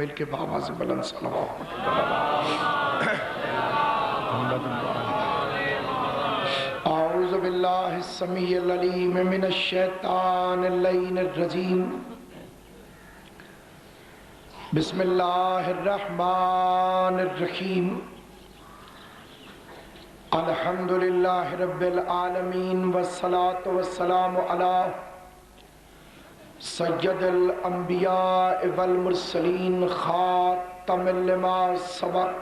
مل کے بآواز بلند صلوات اعوذ باللہ السمیع العلیم من الشیطان اللعین الرجیم بسم اللہ الرحمن الرحیم الحمدللہ رب العالمین والصلاة والسلام علی سید الانبیاء والمرسلین خاتم لما سبق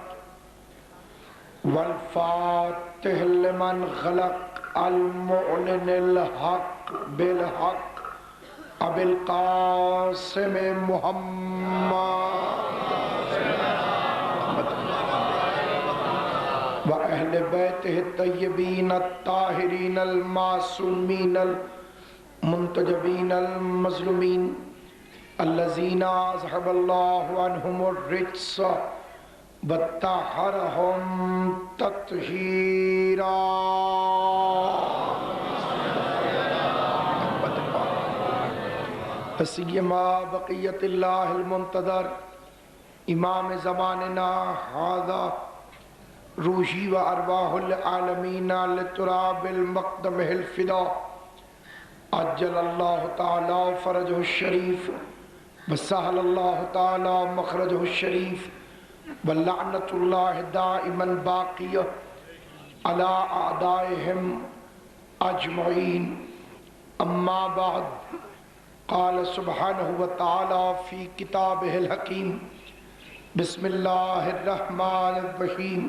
والفاتح لمن غلق المعلن الحق بالحق ابی القاسم محمد و اہل بیتہ الطیبین الطاہرین المعصومین المنتجبین المظلومین الذین اذهب اللہ عنہم الرجس وطہرہم تطہیرا سیما بقیت اللہ المنتظر امام زماننا ھذا روحی و ارواح العالمین لتراب المقدم الفدا عجل اللہ تعالی فرجہ الشریف وسہل اللہ تعالی مخرجہ الشریف واللعنت اللہ دائما باقیہ علی اعدائہم اجمعین اما بعد قال سبحانہ وتعالی فی کتابہ الحکیم بسم اللہ الرحمن الرحیم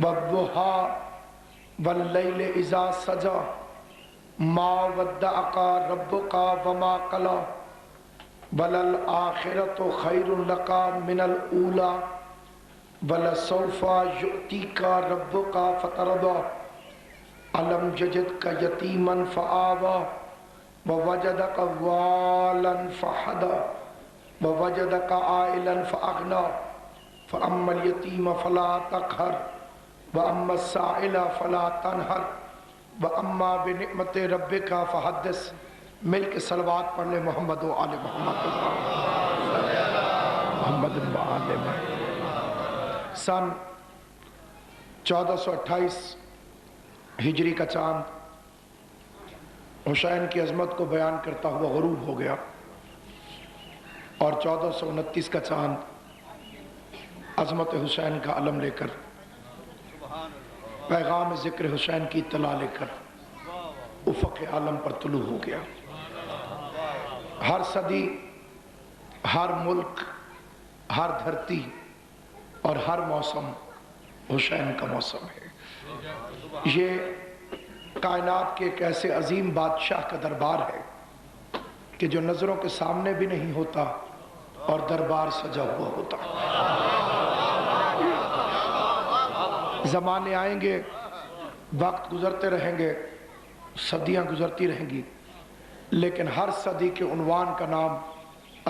والضحی واللیل اذا سجی ما ودعک ربک وما قلی وللآخرۃ خیر لک من الاولی ولسوف یؤتیک ربک فترضی الم یجدک یتیما فآوی ووجدک ضالا فہدی ووجدک عائلا فأغنی فأما الیتیم فلا تقہر وأما السائل فلا تنہر وأما بنعمت ربک فحدث مل کے صلوات پڑھ لے محمد و آل محمد محمد و آل محمد سن 1428 ہجری کا چاند حسین کی عظمت کو بیان کرتا ہوا غروب ہو گیا اور 1429 کا چاند عظمت حسین کا علم لے کر پیغام ذکر حسین کی اطلاع لے کر افق عالم پر طلوع ہو گیا۔ ہر صدی، ہر ملک، ہر دھرتی اور ہر موسم حسین کا موسم ہے۔ یہ کائنات کے ایک ایسے عظیم بادشاہ کا دربار ہے کہ جو نظروں کے سامنے بھی نہیں ہوتا اور دربار سجا ہوا ہوتا۔ زمانے آئیں گے، وقت گزرتے رہیں گے، صدیاں گزرتی رہیں گی، لیکن ہر صدی کے عنوان کا نام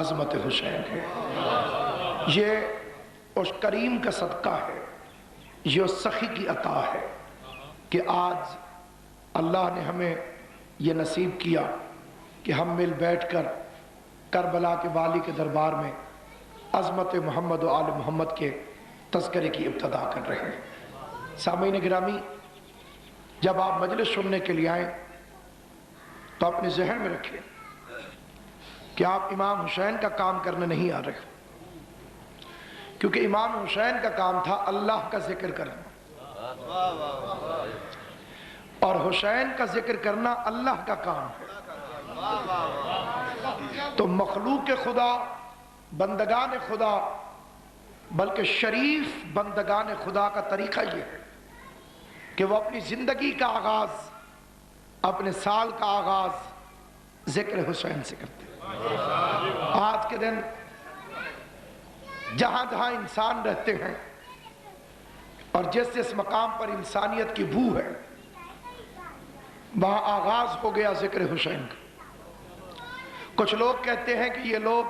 عظمت حسین ہے۔ یہ اس کریم کا صدقہ ہے، یہ اس سخی کی عطا ہے کہ آج اللہ نے ہمیں یہ نصیب کیا کہ ہم مل بیٹھ کر کربلا کے والی کے دربار میں عظمت محمد و آل محمد کے تذکرے کی ابتدا کر رہے ہیں۔ سامعین گرامی، جب آپ مجلس سننے کے لیے آئیں تو اپنے ذہن میں رکھیں کہ آپ امام حسین کا کام کرنے نہیں آ رہے، کیونکہ امام حسین کا کام تھا اللہ کا ذکر کرنا، اور حسین کا ذکر کرنا اللہ کا کام ہے۔ تو مخلوق خدا، بندگان خدا، بلکہ شریف بندگان خدا کا طریقہ یہ ہے کہ وہ اپنی زندگی کا آغاز، اپنے سال کا آغاز ذکر حسین سے کرتے ہیں۔ آج کے دن جہاں جہاں انسان رہتے ہیں اور جس جس مقام پر انسانیت کی بو ہے، وہاں آغاز ہو گیا ذکر حسین کا۔ کچھ لوگ کہتے ہیں کہ یہ لوگ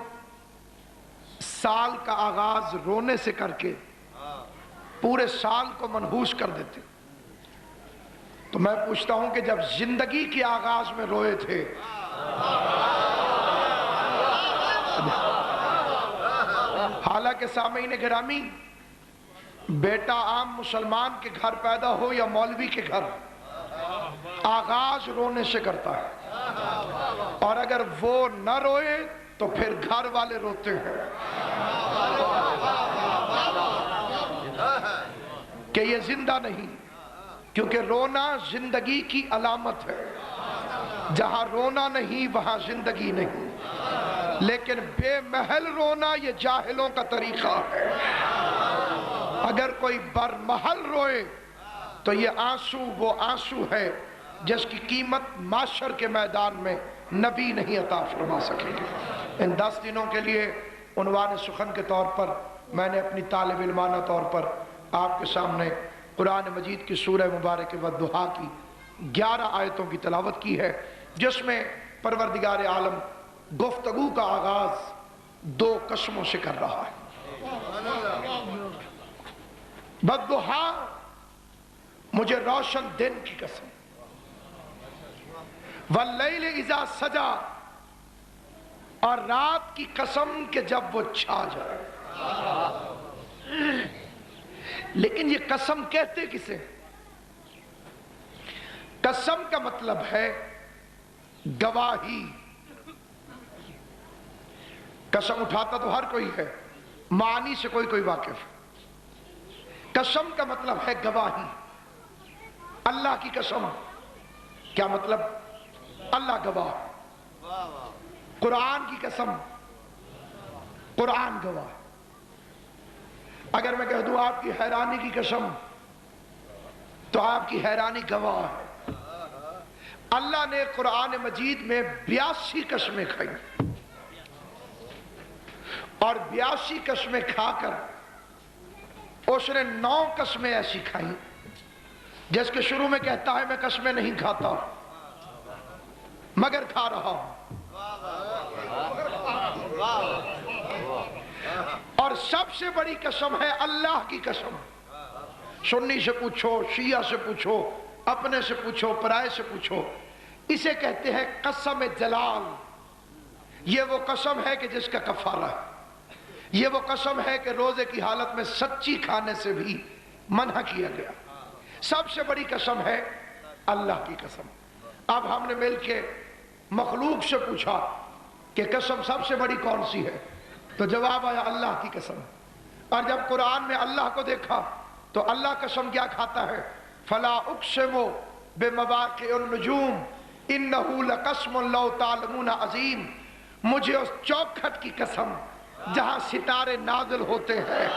سال کا آغاز رونے سے کر کے پورے سال کو منحوس کر دیتے۔ تو میں پوچھتا ہوں کہ جب زندگی کے آغاز میں روئے تھے، کہ سامعین گرامی، بیٹا عام مسلمان کے گھر پیدا ہو یا مولوی کے گھر، آغاز رونے سے کرتا ہے، اور اگر وہ نہ روئے تو پھر گھر والے روتے ہیں کہ یہ زندہ نہیں، کیونکہ رونا زندگی کی علامت ہے۔ جہاں رونا نہیں وہاں زندگی نہیں، لیکن بے محل رونا یہ جاہلوں کا طریقہ ہے۔ اگر کوئی برمحل روئے تو یہ آنسو وہ آنسو ہے جس کی قیمت معاشر کے میدان میں نبی نہیں عطا فرما سکیں گے۔ ان 10 دنوں کے لیے عنوان سخن کے طور پر میں نے اپنی طالب علمانہ طور پر آپ کے سامنے قرآن مجید کی سورہ مبارک والضحیٰ کی 11 آیتوں کی تلاوت کی ہے، جس میں پروردگار عالم گفتگو کا آغاز 2 قسموں سے کر رہا ہے۔ والضحیٰ، مجھے روشن دن کی قسم، واللیل اذا سجا، اور رات کی قسم کہ جب وہ چھا جائے۔ لیکن یہ قسم کہتے کسے؟ قسم کا مطلب ہے گواہی۔ قسم اٹھاتا تو ہر کوئی ہے، معنی سے کوئی واقف۔ قسم کا مطلب ہے گواہی۔ اللہ کی قسم، کیا مطلب؟ اللہ گواہ۔ قرآن کی قسم، قرآن گواہ۔ اگر میں کہہ دوں آپ کی حیرانی کی قسم تو آپ کی حیرانی گواہ ہے۔ اللہ نے قرآن مجید میں 82 قسمیں کھائی، اور 82 قسمیں کھا کر اس نے 9 قسمیں ایسی کھائیں جس کے شروع میں کہتا ہے میں قسمیں نہیں کھاتا مگر کھا رہا ہوں۔ اور سب سے بڑی قسم ہے اللہ کی قسم۔ سنی سے پوچھو، شیعہ سے پوچھو، اپنے سے پوچھو، پرائے سے پوچھو، اسے کہتے ہیں قسم جلال۔ یہ وہ قسم ہے کہ جس کا کفارہ ہے، یہ وہ قسم ہے کہ روزے کی حالت میں سچی کھانے سے بھی منع کیا گیا۔ سب سے بڑی قسم ہے اللہ کی قسم۔ اب ہم نے مل کے مخلوق سے پوچھا کہ قسم سب سے بڑی کون سی ہے، تو جواب آیا اللہ کی قسم۔ اور جب قرآن میں اللہ کو دیکھا تو اللہ قسم کیا کھاتا ہے؟ فلا اقسم بمواقع النجوم انہ لقسم لو تعلمون عظیم۔ مجھے اس چوکھٹ کی قسم جہاں ستارے نازل ہوتے ہیں۔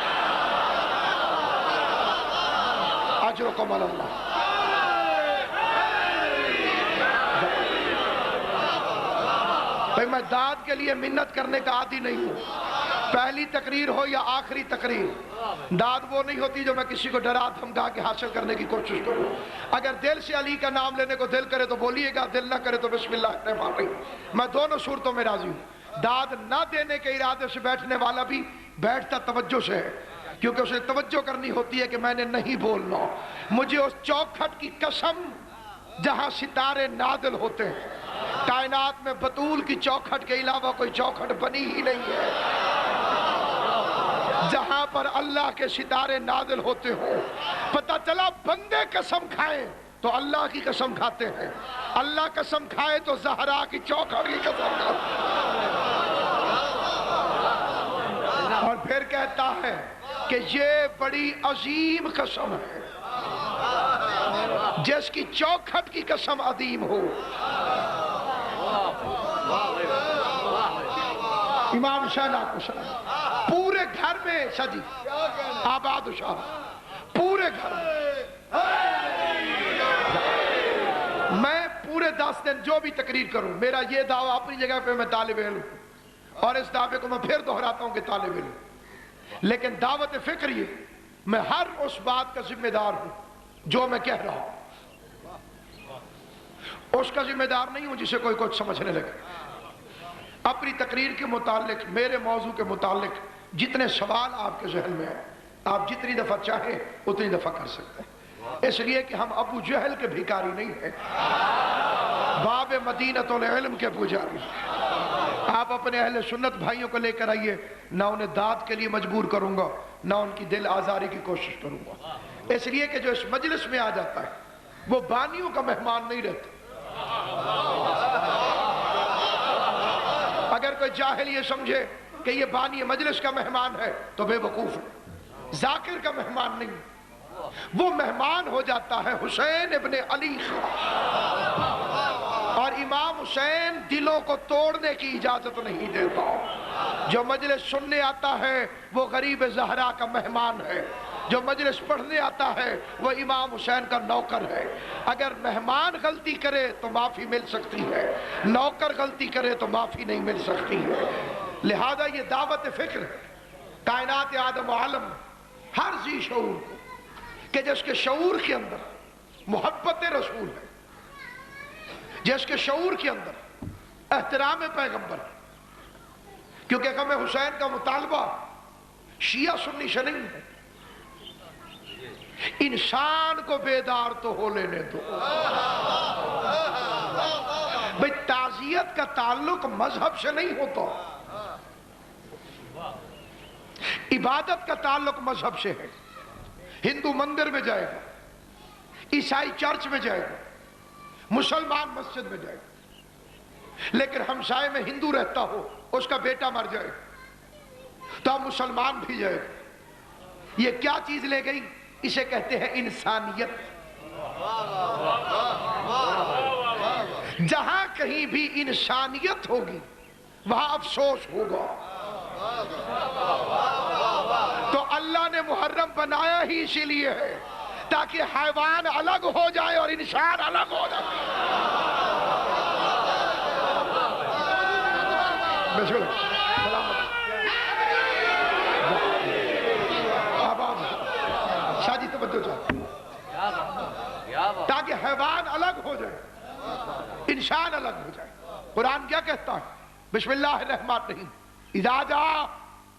اجرکم اللہ۔ بھئی میں داد کے لیے منت کرنے کا عادی نہیں ہوں، پہلی تقریر ہو یا آخری تقریر، داد وہ نہیں ہوتی جو میں کسی کو ڈرا دھمکا کے حاصل کرنے کی کوشش کروں۔ اگر دل سے علی کا نام لینے کو دل کرے تو بولیے گا، دل نہ کرے تو بسم اللہ الرحمن الرحیم۔ میں دونوں صورتوں میں راضی ہوں۔ داد نہ دینے کے ارادے سے بیٹھنے والا بھی بیٹھتا توجہ سے ہے، کیونکہ اسے توجہ کرنی ہوتی ہے کہ میں نے نہیں بولنا۔ مجھے اس چوکھٹ کی قسم جہاں ستارے نازل ہوتے ہیں۔ کائنات میں بطول کی چوکھٹ کے علاوہ کوئی چوکھٹ بنی ہی نہیں ہے جہاں پر اللہ کے ستارے نازل ہوتے ہوں۔ پتہ چلا بندے قسم کھائیں تو اللہ کی قسم کھاتے ہیں، اللہ قسم کھائے تو زہرا کی چوکھٹ کی قسم کھاتے ہیں۔ اور پھر کہتا ہے کہ یہ بڑی عظیم قسم ہے جس کی چوکھٹ کی قسم عظیم ہو۔ امام شاہ ناکشا پورے گھر میں سجی آباد شاہ، پورے گھر میں پورے 10 دن جو بھی تقریر کروں، میرا یہ دعویٰ اپنی جگہ پہ میں طالب علم ہوں، اور اس دعوے کو میں پھر دہراتا ہوں کہ طالب علم، لیکن دعوت فکر یہ میں ہر اس بات کا ذمہ دار ہوں جو میں کہہ رہا ہوں، اس کا ذمہ دار نہیں ہوں جسے کوئی کچھ سمجھنے لگے۔ اپنی تقریر کے متعلق، میرے موضوع کے متعلق جتنے سوال آپ کے ذہن میں ہیں، آپ جتنی دفعہ چاہیں اتنی دفعہ کر سکتے ہیں، اس لیے کہ ہم ابو جہل کے بھیکاری نہیں ہیں، باب مدینۃ العلم کے پجاری۔ آپ اپنے اہل سنت بھائیوں کو لے کر آئیے، نہ انہیں داد کے لیے مجبور کروں گا، نہ ان کی دل آزاری کی کوشش کروں گا، اس لیے کہ جو اس مجلس میں آ جاتا ہے وہ بانیوں کا مہمان نہیں رہتا۔ اگر کوئی جاہل یہ سمجھے کہ یہ بانی مجلس کا مہمان ہے تو بے وقوف ہے، ذاکر کا مہمان نہیں، وہ مہمان ہو جاتا ہے حسین ابن علی کا، اور امام حسین دلوں کو توڑنے کی اجازت نہیں دیتا۔ جو مجلس سننے آتا ہے وہ غریب زہرا کا مہمان ہے، جو مجلس پڑھنے آتا ہے وہ امام حسین کا نوکر ہے۔ اگر مہمان غلطی کرے تو معافی مل سکتی ہے، نوکر غلطی کرے تو معافی نہیں مل سکتی ہے۔ لہذا یہ دعوت فکر ہے کائنات آدم و عالم ہر ذی شعور کو، کہ جس کے شعور کے اندر محبت رسول ہے، جس کے شعور کے اندر احترام پیغمبر ہے، کیونکہ غم حسین کا مطالبہ شیعہ سنی سے نہیں ہے، انسان کو بیدار تو ہو لینے دو۔ بھئی تعزیت کا تعلق مذہب سے نہیں ہوتا، عبادت کا تعلق مذہب سے ہے۔ ہندو مندر میں جائے گا، عیسائی چرچ میں جائے گا، مسلمان مسجد میں جائے گا، لیکن ہمسائے میں ہندو رہتا ہو، اس کا بیٹا مر جائے تو اب مسلمان بھی جائے گا۔ یہ کیا چیز لے گئی؟ اسے کہتے ہیں انسانیت۔ جہاں کہیں بھی انسانیت ہوگی وہاں افسوس ہوگا۔ تو اللہ نے محرم بنایا ہی اسی لیے ہے تاکہ حیوان الگ ہو جائے اور انسان الگ ہو جائے۔ شاہ جی توجہ چاہتے تاکہ حیوان الگ ہو جائے، انسان الگ ہو جائے۔ قرآن کیا کہتا ہے؟ بسم اللہ الرحمن الرحیم، اذا جاء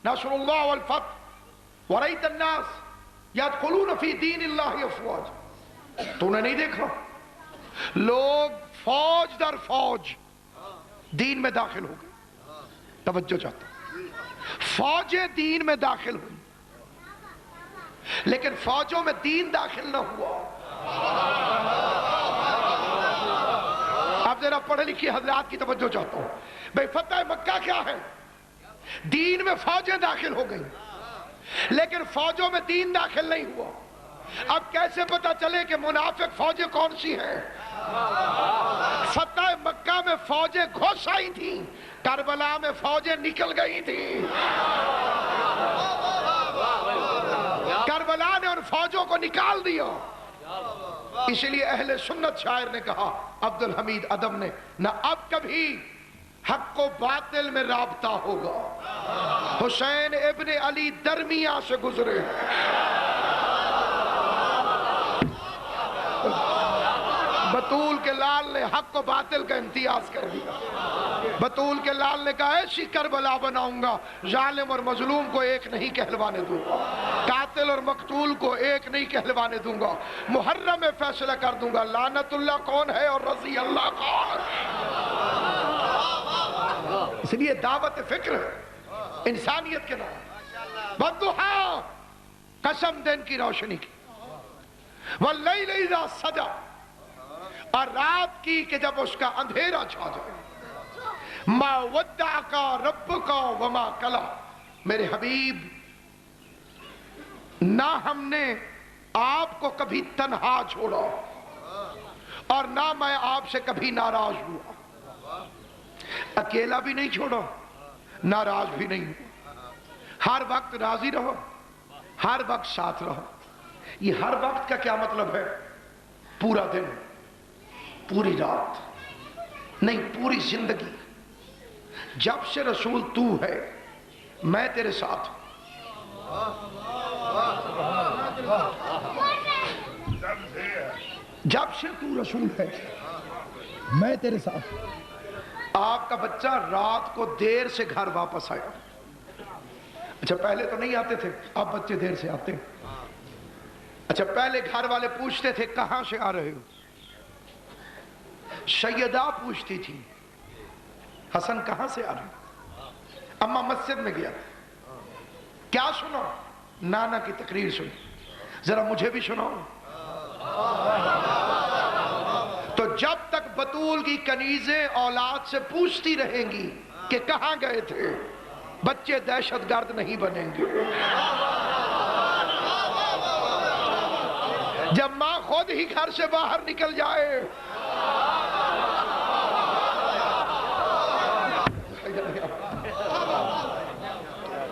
نصر اللہ والفتح ورأیت الناس یدخلون فی دین اللہ افواجا۔ تو نے نہیں دیکھا لوگ فوج در فوج دین میں داخل ہو گئے؟ توجہ چاہتا ہوں، فوجیں دین میں داخل ہوئی لیکن فوجوں میں دین داخل نہ ہوا۔ اب ذرا پڑھے لکھے حضرات کی توجہ چاہتا ہوں۔ بھئی فتح مکہ کیا ہے؟ دین میں فوجیں داخل ہو گئیں لیکن فوجوں میں دین داخل نہیں ہوا۔ اب کیسے پتا چلے کہ منافق فوجیں کون سی ہیں؟ فتح مکہ میں فوجیں گھس آئی تھیں، کربلا میں فوجیں نکل گئی تھیں۔ کربلا نے ان فوجوں کو نکال دیا۔ اس لیے اہل سنت شاعر نے کہا، عبد الحمید ادم نے، نہ اب کبھی حق و باطل میں رابطہ ہوگا، حسین ابن علی درمیان سے گزرے۔ بطول کے لال نے حق و باطل کا امتیاز کر دیا۔ بطول کے لال نے کہا ایسی کربلا بناؤں گا ظالم اور مظلوم کو ایک نہیں کہلوانے دوں گا، قاتل اور مقتول کو ایک نہیں کہلوانے دوں گا، محرم میں فیصلہ کر دوں گا لعنت اللہ کون ہے اور رضی اللہ کون۔ اس لیے دعوت فکر ہے انسانیت کے نام۔ والضحیٰ، قسم دن کی روشنی کی، واللیل اذا سجا، اور رات کی کہ جب اس کا اندھیرا چھا جائے۔ ما ودعک ربک وما کلا، میرے حبیب نہ ہم نے آپ کو کبھی تنہا چھوڑا اور نہ میں آپ سے کبھی ناراض ہوا۔ اکیلا بھی نہیں چھوڑا، ناراض بھی نہیں ہوا، ہر وقت راضی رہو، ہر وقت ساتھ رہو۔ یہ ہر وقت کا کیا مطلب ہے؟ پورا دن، پوری رات نہیں، پوری زندگی۔ جب سے رسول تو ہے میں تیرے ساتھ ہوں، جب سے تو رسول ہے میں تیرے ساتھ ہوں۔ آپ کا بچہ رات کو دیر سے گھر واپس آیا، اچھا پہلے تو نہیں آتے تھے، اب بچے دیر سے آتے ہیں۔ اچھا پہلے گھر والے پوچھتے تھے کہاں سے آ رہے ہو، سیدہ پوچھتی تھی حسن کہاں سے آ رہے؟ اما مسجد میں گیا تھا، کیا سنو؟ نانا کی تقریر سنی، ذرا مجھے بھی سناؤ۔ تو جب تک بطول کی کنیزیں اولاد سے پوچھتی رہیں گی کہ کہاں گئے تھے، بچے دہشت گرد نہیں بنیں گے۔ جب ماں خود ہی گھر سے باہر نکل جائے،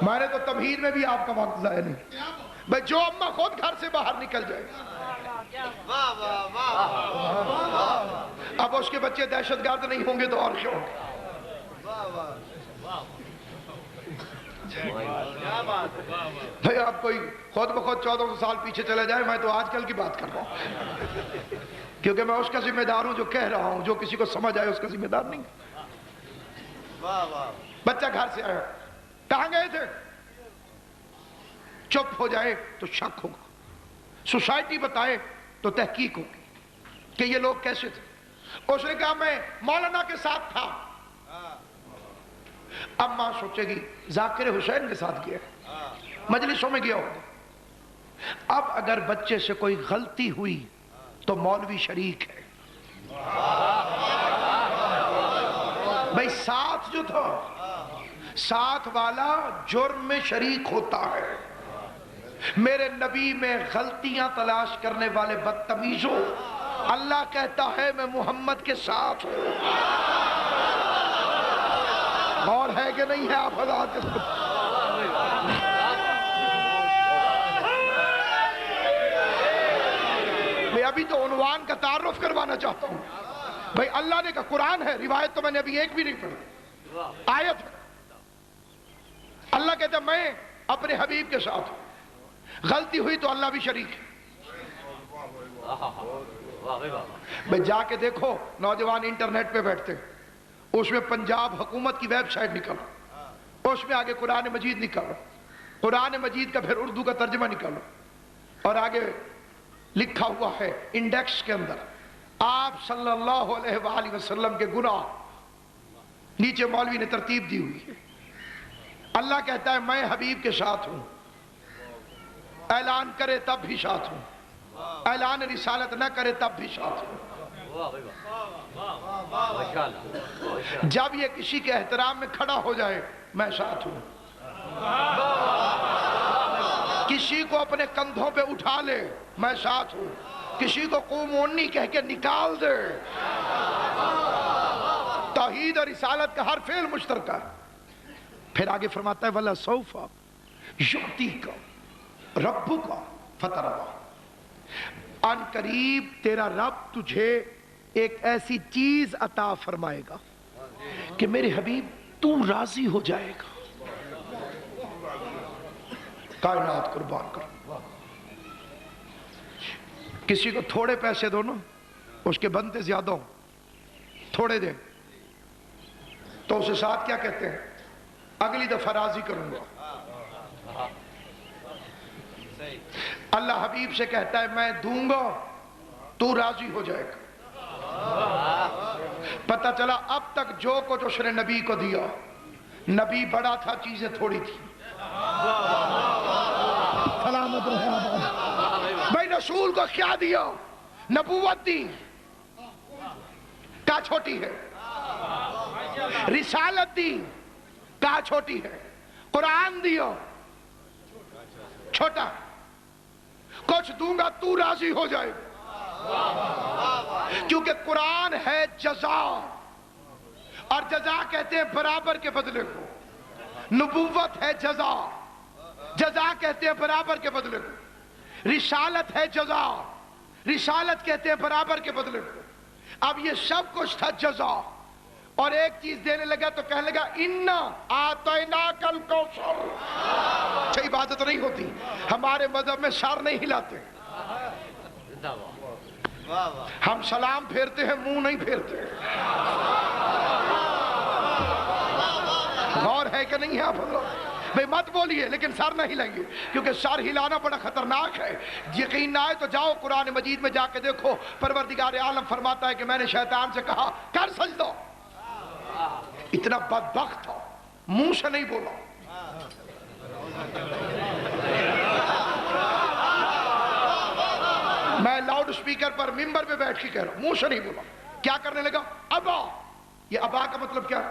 میں نے تو تمہید میں بھی آپ کا وقت ضائع نہیں، بھئی جو اماں خود گھر سے باہر نکل جائے، اب اس کے بچے دہشت گرد نہیں ہوں گے تو اور کیا ہوگا؟ بھئی آپ کوئی خود بخود 14 سال پیچھے چلے جائے، میں تو آج کل کی بات کر رہا ہوں، کیونکہ میں اس کا ذمہ دار ہوں جو کہہ رہا ہوں، جو کسی کو سمجھ آئے اس کا ذمہ دار نہیں۔ بچہ گھر سے آیا، کہاں گئے تھے؟ چپ ہو جائے تو شک ہوگا، سوسائٹی بتائے تو تحقیق ہوگی کہ یہ لوگ کیسے تھے۔ اس نے کہا میں مولانا کے ساتھ تھا۔ اب ماں سوچے گی ذاکر حسین کے ساتھ گیا، مجلسوں میں گیا ہوگا۔ اب اگر بچے سے کوئی غلطی ہوئی تو مولوی شریک ہے، بھئی ساتھ جو تھا، ساتھ والا جرم میں شریک ہوتا ہے۔ میرے نبی میں غلطیاں تلاش کرنے والے بدتمیزوں، اللہ کہتا ہے میں محمد کے ساتھ ہوں۔ اور ہے کہ نہیں ہے آپ حضرات کے ساتھ؟ میں ابھی تو عنوان کا تعارف کروانا چاہتا ہوں۔ بھئی اللہ نے کہا، قرآن ہے، روایت تو میں نے ابھی ایک بھی نہیں پڑھی، آیت ہے۔ اللہ کہتا ہے میں اپنے حبیب کے ساتھ ہوں، غلطی ہوئی تو اللہ بھی شریک ہے۔ بھئی جا کے دیکھو، نوجوان انٹرنیٹ پہ بیٹھتے، اس میں پنجاب حکومت کی ویب سائٹ نکالو، اس میں آگے قرآن مجید نکالو، قرآن مجید کا پھر اردو کا ترجمہ نکالو، اور آگے لکھا ہوا ہے انڈیکس کے اندر آپ صلی اللہ علیہ وآلہ وسلم کے گناہ، نیچے مولوی نے ترتیب دی ہوئی ہے۔ اللہ کہتا ہے میں حبیب کے ساتھ ہوں، اعلان کرے تب بھی ساتھ ہوں، اعلان رسالت نہ کرے تب بھی ساتھ ہوں۔ جب یہ کسی کے احترام میں کھڑا ہو جائے میں ساتھ ہوں، کسی کو اپنے کندھوں پہ اٹھا لے میں ساتھ ہوں، کسی کو قومونی کہہ کے نکال دے، توحید اور رسالت کا ہر فعل مشترکہ۔ پھر آگے فرماتا ہے وَلَا سَوْفَ يُعْطِيكَ رَبُّكَ فَتَرْضَىٰ، ان قریب تیرا رب تجھے ایک ایسی چیز عطا فرمائے گا کہ میرے حبیب تو راضی ہو جائے گا۔ کائنات قربان کرو، کسی کو تھوڑے پیسے دو نا، اس کے بنتے زیادہ ہوں، تھوڑے دیں تو اسے ساتھ کیا کہتے ہیں؟ اگلی دفعہ راضی کروں گا۔ اللہ حبیب سے کہتا ہے میں دوں گا تو راضی ہو جائے گا۔ پتہ چلا اب تک جو کچھ اس نے نبی کو دیا، نبی بڑا تھا چیزیں تھوڑی تھی۔ سلامت رہے آباد۔ بھائی رسول کو کیا دیا؟ نبوت دی، کہاں چھوٹی ہے؟ رسالت دی، کہاں چھوٹی ہے؟ قرآن دیا، چھوٹا۔ کچھ دوں گا تو راضی ہو جائے، کیونکہ قرآن ہے جزا، اور جزا کہتے ہیں برابر کے بدلے کو۔ نبوت ہے جزا، جزا کہتے ہیں برابر کے بدلے کو۔ رسالت ہے جزا، رسالت کہتے ہیں برابر کے بدلے کو۔ اب یہ سب کچھ تھا جزا، اور ایک چیز دینے لگا تو کہنے لگا اِنَّا آتَيْنَاكَ الْكَوْثَرَ۔ اچھا عبادت نہیں ہوتی، ہمارے مذہب میں سر نہیں ہلاتے، ہم سلام پھیرتے ہیں، منہ نہیں پھیرتے۔ غور ہے کہ نہیں ہے آپ حضرات؟ بھئی مت بولیے لیکن سر نہ ہلائیں گے، کیونکہ سر ہلانا بڑا خطرناک ہے۔ یقین نہ آئے تو جاؤ قرآن مجید میں جا کے دیکھو، پروردگار عالم فرماتا ہے کہ میں نے شیطان سے کہا کر سجدہ، اتنا بدبخت تھا منہ سے نہیں بولا. میں لاؤڈ سپیکر پر ممبر پہ بیٹھ کے کہہ رہا ہوں, منہ سے نہیں بولا. کیا کرنے لگا؟ ابا. یہ ابا کا مطلب کیا؟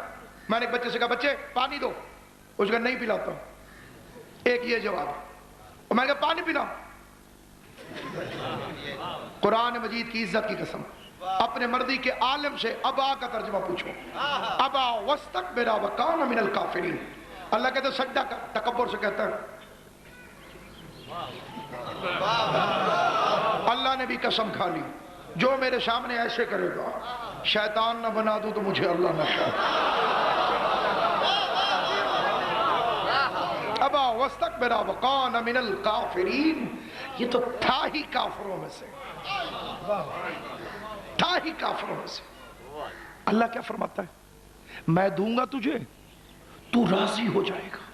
میں نے ایک بچے سے کہا بچے پانی دو, اس کا نہیں پلاتا. ایک یہ جواب. اور میں نے کہا پانی پینا. قرآن مجید کی عزت کی قسم, اپنے مرضی کے عالم سے ابا کا ترجمہ پوچھو. ابا واستکبر وکان من الکافرین. اللہ کہتا ہے سجدہ کر, تکبر سے کہتا ہے. اللہ نے بھی قسم کھا لی, جو میرے سامنے ایسے کرے گا شیطان نہ بنا دوں تو مجھے اللہ نہ ابا واستکبر وکان من الکافرین. یہ تو تھا ہی کافروں میں سے, تھا ہی کافروں میں سے. اللہ کیا فرماتا ہے؟ میں دوں گا تجھے, تو راضی ہو جائے گا.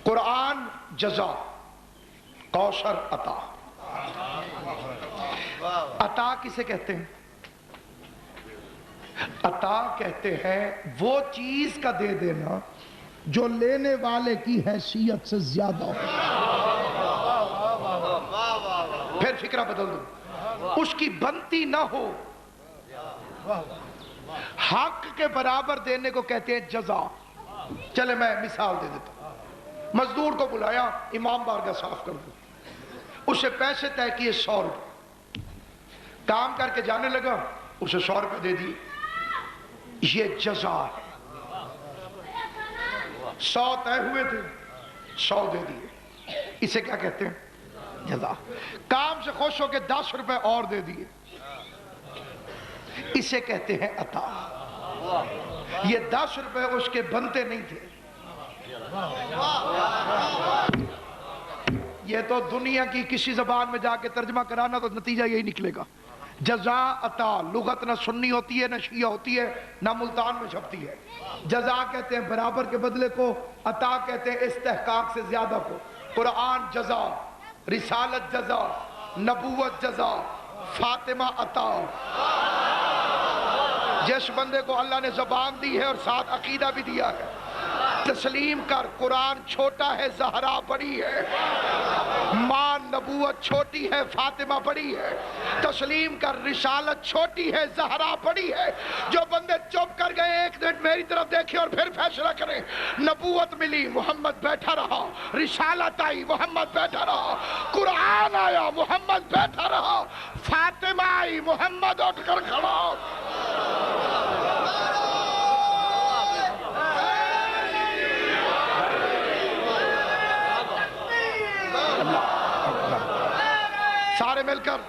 قرآن جزا, کوثر عطا. عطا کسے کہتے ہیں؟ عطا کہتے ہیں وہ چیز کا دے دینا جو لینے والے کی حیثیت سے زیادہ ہو. پھر فکرہ بدل دو, اس کی بنتی نہ ہو, حق کے برابر دینے کو کہتے ہیں جزا. چلے میں مثال دے دیتا ہوں. مزدور کو بلایا, امام بارگاہ صاف کر دو. اسے پیسے طے کیے 100 روپے, کام کر کے جانے لگا, اسے 100 روپے دے دیے. یہ جزا ہے. 100 طے ہوئے تھے, 100 دے دیے. اسے کیا کہتے ہیں؟ جزا. کام سے خوش ہو کے 10 روپے اور دے دیے, اسے کہتے ہیں عطا. یہ 10 روپے اس کے بنتے نہیں تھے. یہ تو دنیا کی کسی زبان میں جا کے ترجمہ کرانا تو نتیجہ یہی نکلے گا. جزا عطا لغت نہ سنی ہوتی ہے, نہ شیعہ ہوتی ہے, نہ ملتان میں چھپتی ہے. جزا کہتے ہیں برابر کے بدلے کو, عطا کہتے ہیں استحقاق سے زیادہ کو. قرآن جزا, رسالت جزا, نبوت جزا, فاطمہ عطا. جس بندے کو اللہ نے زبان دی ہے اور ساتھ عقیدہ بھی دیا ہے, تسلیم کر قرآن چھوٹا ہے, زہرا بڑی ہے. ماں نبوت چھوٹی ہے, فاطمہ بڑی ہے. تسلیم کر رسالت چھوٹی ہے, زہرا بڑی ہے. جو بندے چپ کر گئے ایک منٹ میری طرف دیکھیں اور پھر فیصلہ کریں. نبوت ملی, محمد بیٹھا رہا. رسالت آئی, محمد بیٹھا رہا. قرآن آیا, محمد بیٹھا رہا. فاطمہ آئی, محمد اٹھ کر کھڑا. سارے مل کر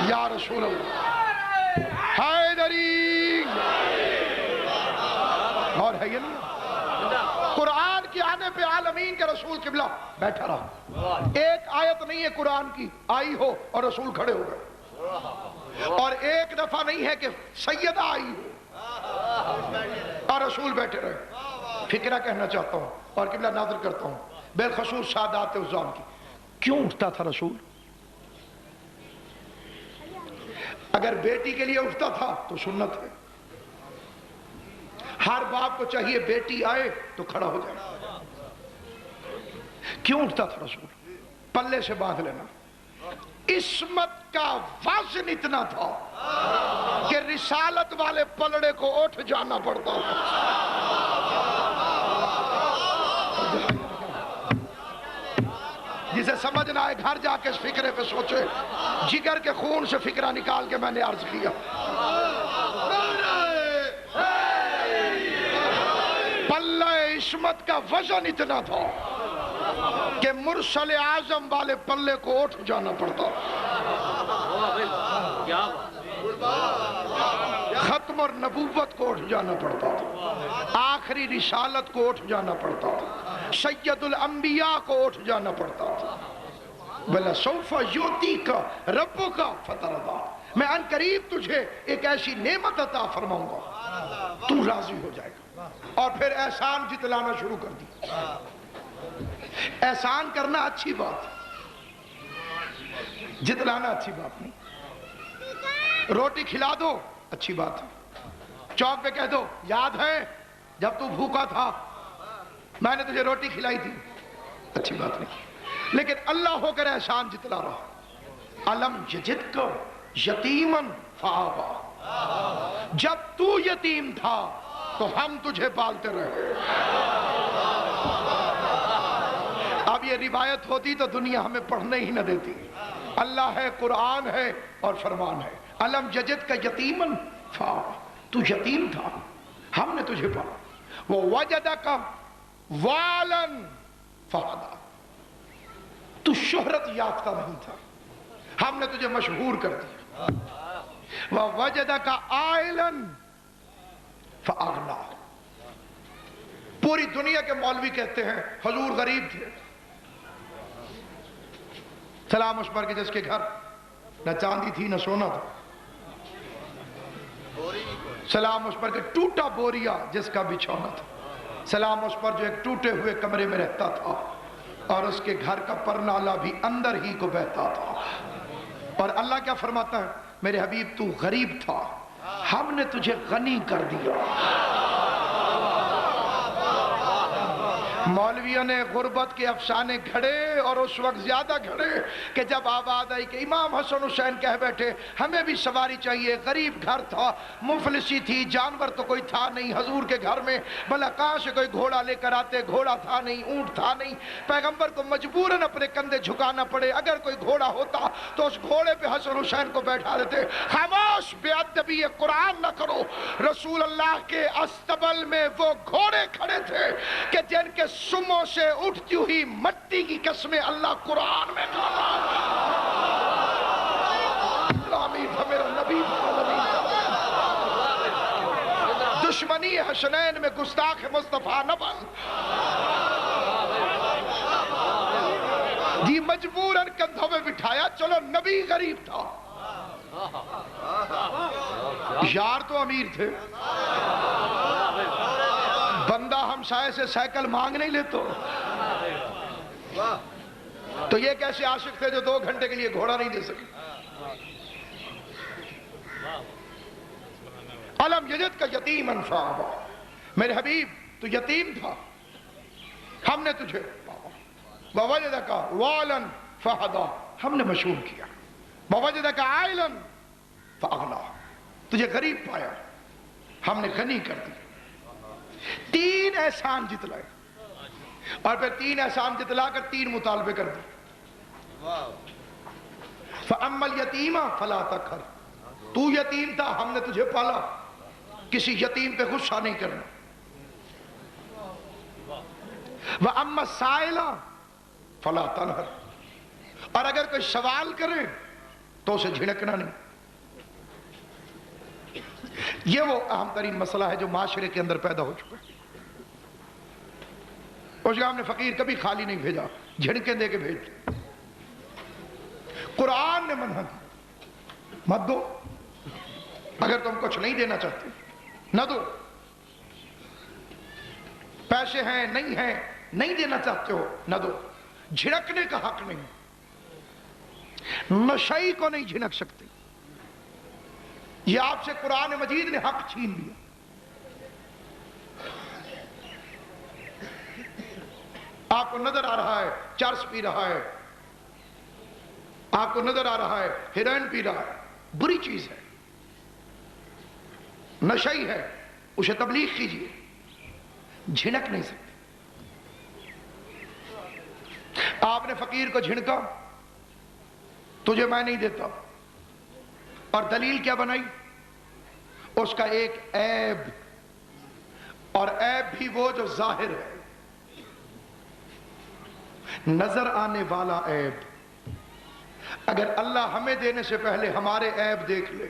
یا رسول اللہ حیدری. اور ہے یہ نہیں, قرآن کی آنے پہ عالمین کے رسول قبلہ بیٹھا رہا. ایک آیت نہیں ہے قرآن کی آئی ہو اور رسول کھڑے ہو گئے, اور ایک دفعہ نہیں ہے کہ سیدہ آئی ہو اور رسول بیٹھے رہے. فکرہ کہنا چاہتا ہوں اور قبلہ ناظر کرتا ہوں, بالخصوص سادات عزام کی. کیوں اٹھتا تھا رسول؟ اگر بیٹی کے لیے اٹھتا تھا تو سنت ہے. ہر باپ کو چاہیے بیٹی آئے تو کھڑا ہو جائے. کیوں اٹھتا تھا رسول؟ پلے سے باندھ لینا. عصمت کا وزن اتنا تھا کہ رسالت والے پلڑے کو اٹھ جانا پڑتا تھا. جسے سمجھ نہ آئے گھر جا کے اس فکرے پہ سوچے. جگر کے خون سے فکرہ نکال کے میں نے عرض کیا. پلہ عصمت کا وزن اتنا تھا کہ مرسل اعظم والے پلے کو اٹھ جانا پڑتا. ختم اور نبوت کو اٹھ جانا پڑتا تھا, آخری رسالت کو اٹھ جانا پڑتا تھا, سید الانبیاء کو اٹھ جانا پڑتا تھا. وَلَسَوْفَ يُؤْتِيكَ رَبُّكَ فَتَرْضَىٰ. میں ان قریب تجھے ایک ایسی نعمت عطا فرماؤں گا تو راضی ہو جائے گا. اور پھر احسان جتلانا شروع کر دی. احسان کرنا اچھی بات, جتلانا اچھی بات نہیں. روٹی کھلا دو اچھی بات ہے. چوک پہ کہہ دو یاد ہے جب تو بھوکا تھا میں نے تجھے روٹی کھلائی تھی, اچھی بات نہیں. لیکن اللہ ہو کر احسان جتلا رہا. الم یجدک یتیمن فآویٰ, جب تو یتیم تھا تو ہم تجھے پالتے رہے. اب یہ روایت ہوتی تو دنیا ہمیں پڑھنے ہی نہ دیتی. اللہ ہے, قرآن ہے اور فرمان ہے. الم یجدک یتیمن فآویٰ, تو یتیم تھا ہم نے تجھے پالا. ووجدک والن فہدیٰ, تو شہرت یافتہ نہیں تھا ہم نے تجھے مشہور کر دیا. ووجدک عائلن فأغنیٰ, پوری دنیا کے مولوی کہتے ہیں حضور غریب تھے. سلام اس پر کہ جس کے گھر نہ چاندی تھی نہ سونا تھا. سلام اس پر کہ ٹوٹا بوریا جس کا بچھونا تھا. سلام اس پر جو ایک ٹوٹے ہوئے کمرے میں رہتا تھا اور اس کے گھر کا پرنالہ بھی اندر ہی کو بہتا تھا. اور اللہ کیا فرماتا ہے, میرے حبیب تو غریب تھا ہم نے تجھے غنی کر دیا. مولویوں نے غربت کے افسانے گھڑے اور اس وقت زیادہ گھڑے کہ جب آواز آئی کہ امام حسن حسین کہہ بیٹھے ہمیں بھی سواری چاہیے. غریب گھر تھا, مفلسی تھی, جانور تو کوئی تھا نہیں حضور کے گھر میں, بھلا کہاں سے کوئی گھوڑا لے کر آتے. گھوڑا تھا نہیں, اونٹ تھا نہیں, پیغمبر کو مجبوراً اپنے کندھے جھکانا پڑے. اگر کوئی گھوڑا ہوتا تو اس گھوڑے پہ حسن حسین کو بیٹھا دیتے. خاموش, بے ادبی قرآن نہ کرو. رسول اللہ کے استبل میں وہ گھوڑے کھڑے تھے کہ جن کے سموں سے اٹھتی ہوئی مٹی کی قسمیں اللہ قرآن میں کہا. اسلامی تھا میرا نبی دشمنی حسنین میں گستاخ مصطفیٰ نہ بن. جی مجبوراً کندھوں میں بٹھایا. چلو نبی غریب تھا, یار تو امیر تھے. بندہ ہمسائے سے سائیکل مانگ نہیں لیتا. تو یہ کیسے عاشق تھے جو 2 گھنٹے کے لیے گھوڑا نہیں دے سکے. الم یجدک یتیما فآویٰ, میرے حبیب تو یتیم تھا ہم نے تجھے پالا. ووجدک والن فہدیٰ, ہم نے مشہور کیا. ووجدک عائلن فأغنیٰ, تجھے غریب پایا ہم نے غنی کر دی. 3 احسان جتلائے اور پھر 3 احسان جتلا کر 3 مطالبے کر دی. فَأَمَّا الْيَتِيمَ فَلَا تَقْهَرْ, تو یتیم تھا ہم نے تجھے پالا, کسی یتیم پہ غصہ نہیں کرنا. وَأَمَّا السَّائِلَ فَلَا تَنْهَرْ, اور اگر کوئی سوال کرے تو اسے جھڑکنا نہیں. یہ وہ اہم ترین مسئلہ ہے جو معاشرے کے اندر پیدا ہو چکا ہے. اس کا ہم نے فقیر کبھی خالی نہیں بھیجا, جھڑکیں دے کے بھیج. قرآن نے منع کی مت دو, اگر تم کچھ نہیں دینا چاہتے نہ دو. پیسے ہیں نہیں ہیں, نہیں دینا چاہتے ہو نہ دو. جھڑکنے کا حق نہیں. نشئی کو نہیں جھڑک سکتے. یہ آپ سے قرآن مجید نے حق چھین لیا. آپ کو نظر آ رہا ہے چرس پی رہا ہے, آپ کو نظر آ رہا ہے ہیروئن پی رہا ہے, بری چیز ہے, نشئی ہے, اسے تبلیغ کیجیے. جھنک نہیں سکتے. آپ نے فقیر کو جھنکا, تجھے میں نہیں دیتا, اور دلیل کیا بنائی؟ اس کا ایک عیب, اور عیب بھی وہ جو ظاہر ہے, نظر آنے والا عیب. اگر اللہ ہمیں دینے سے پہلے ہمارے عیب دیکھ لے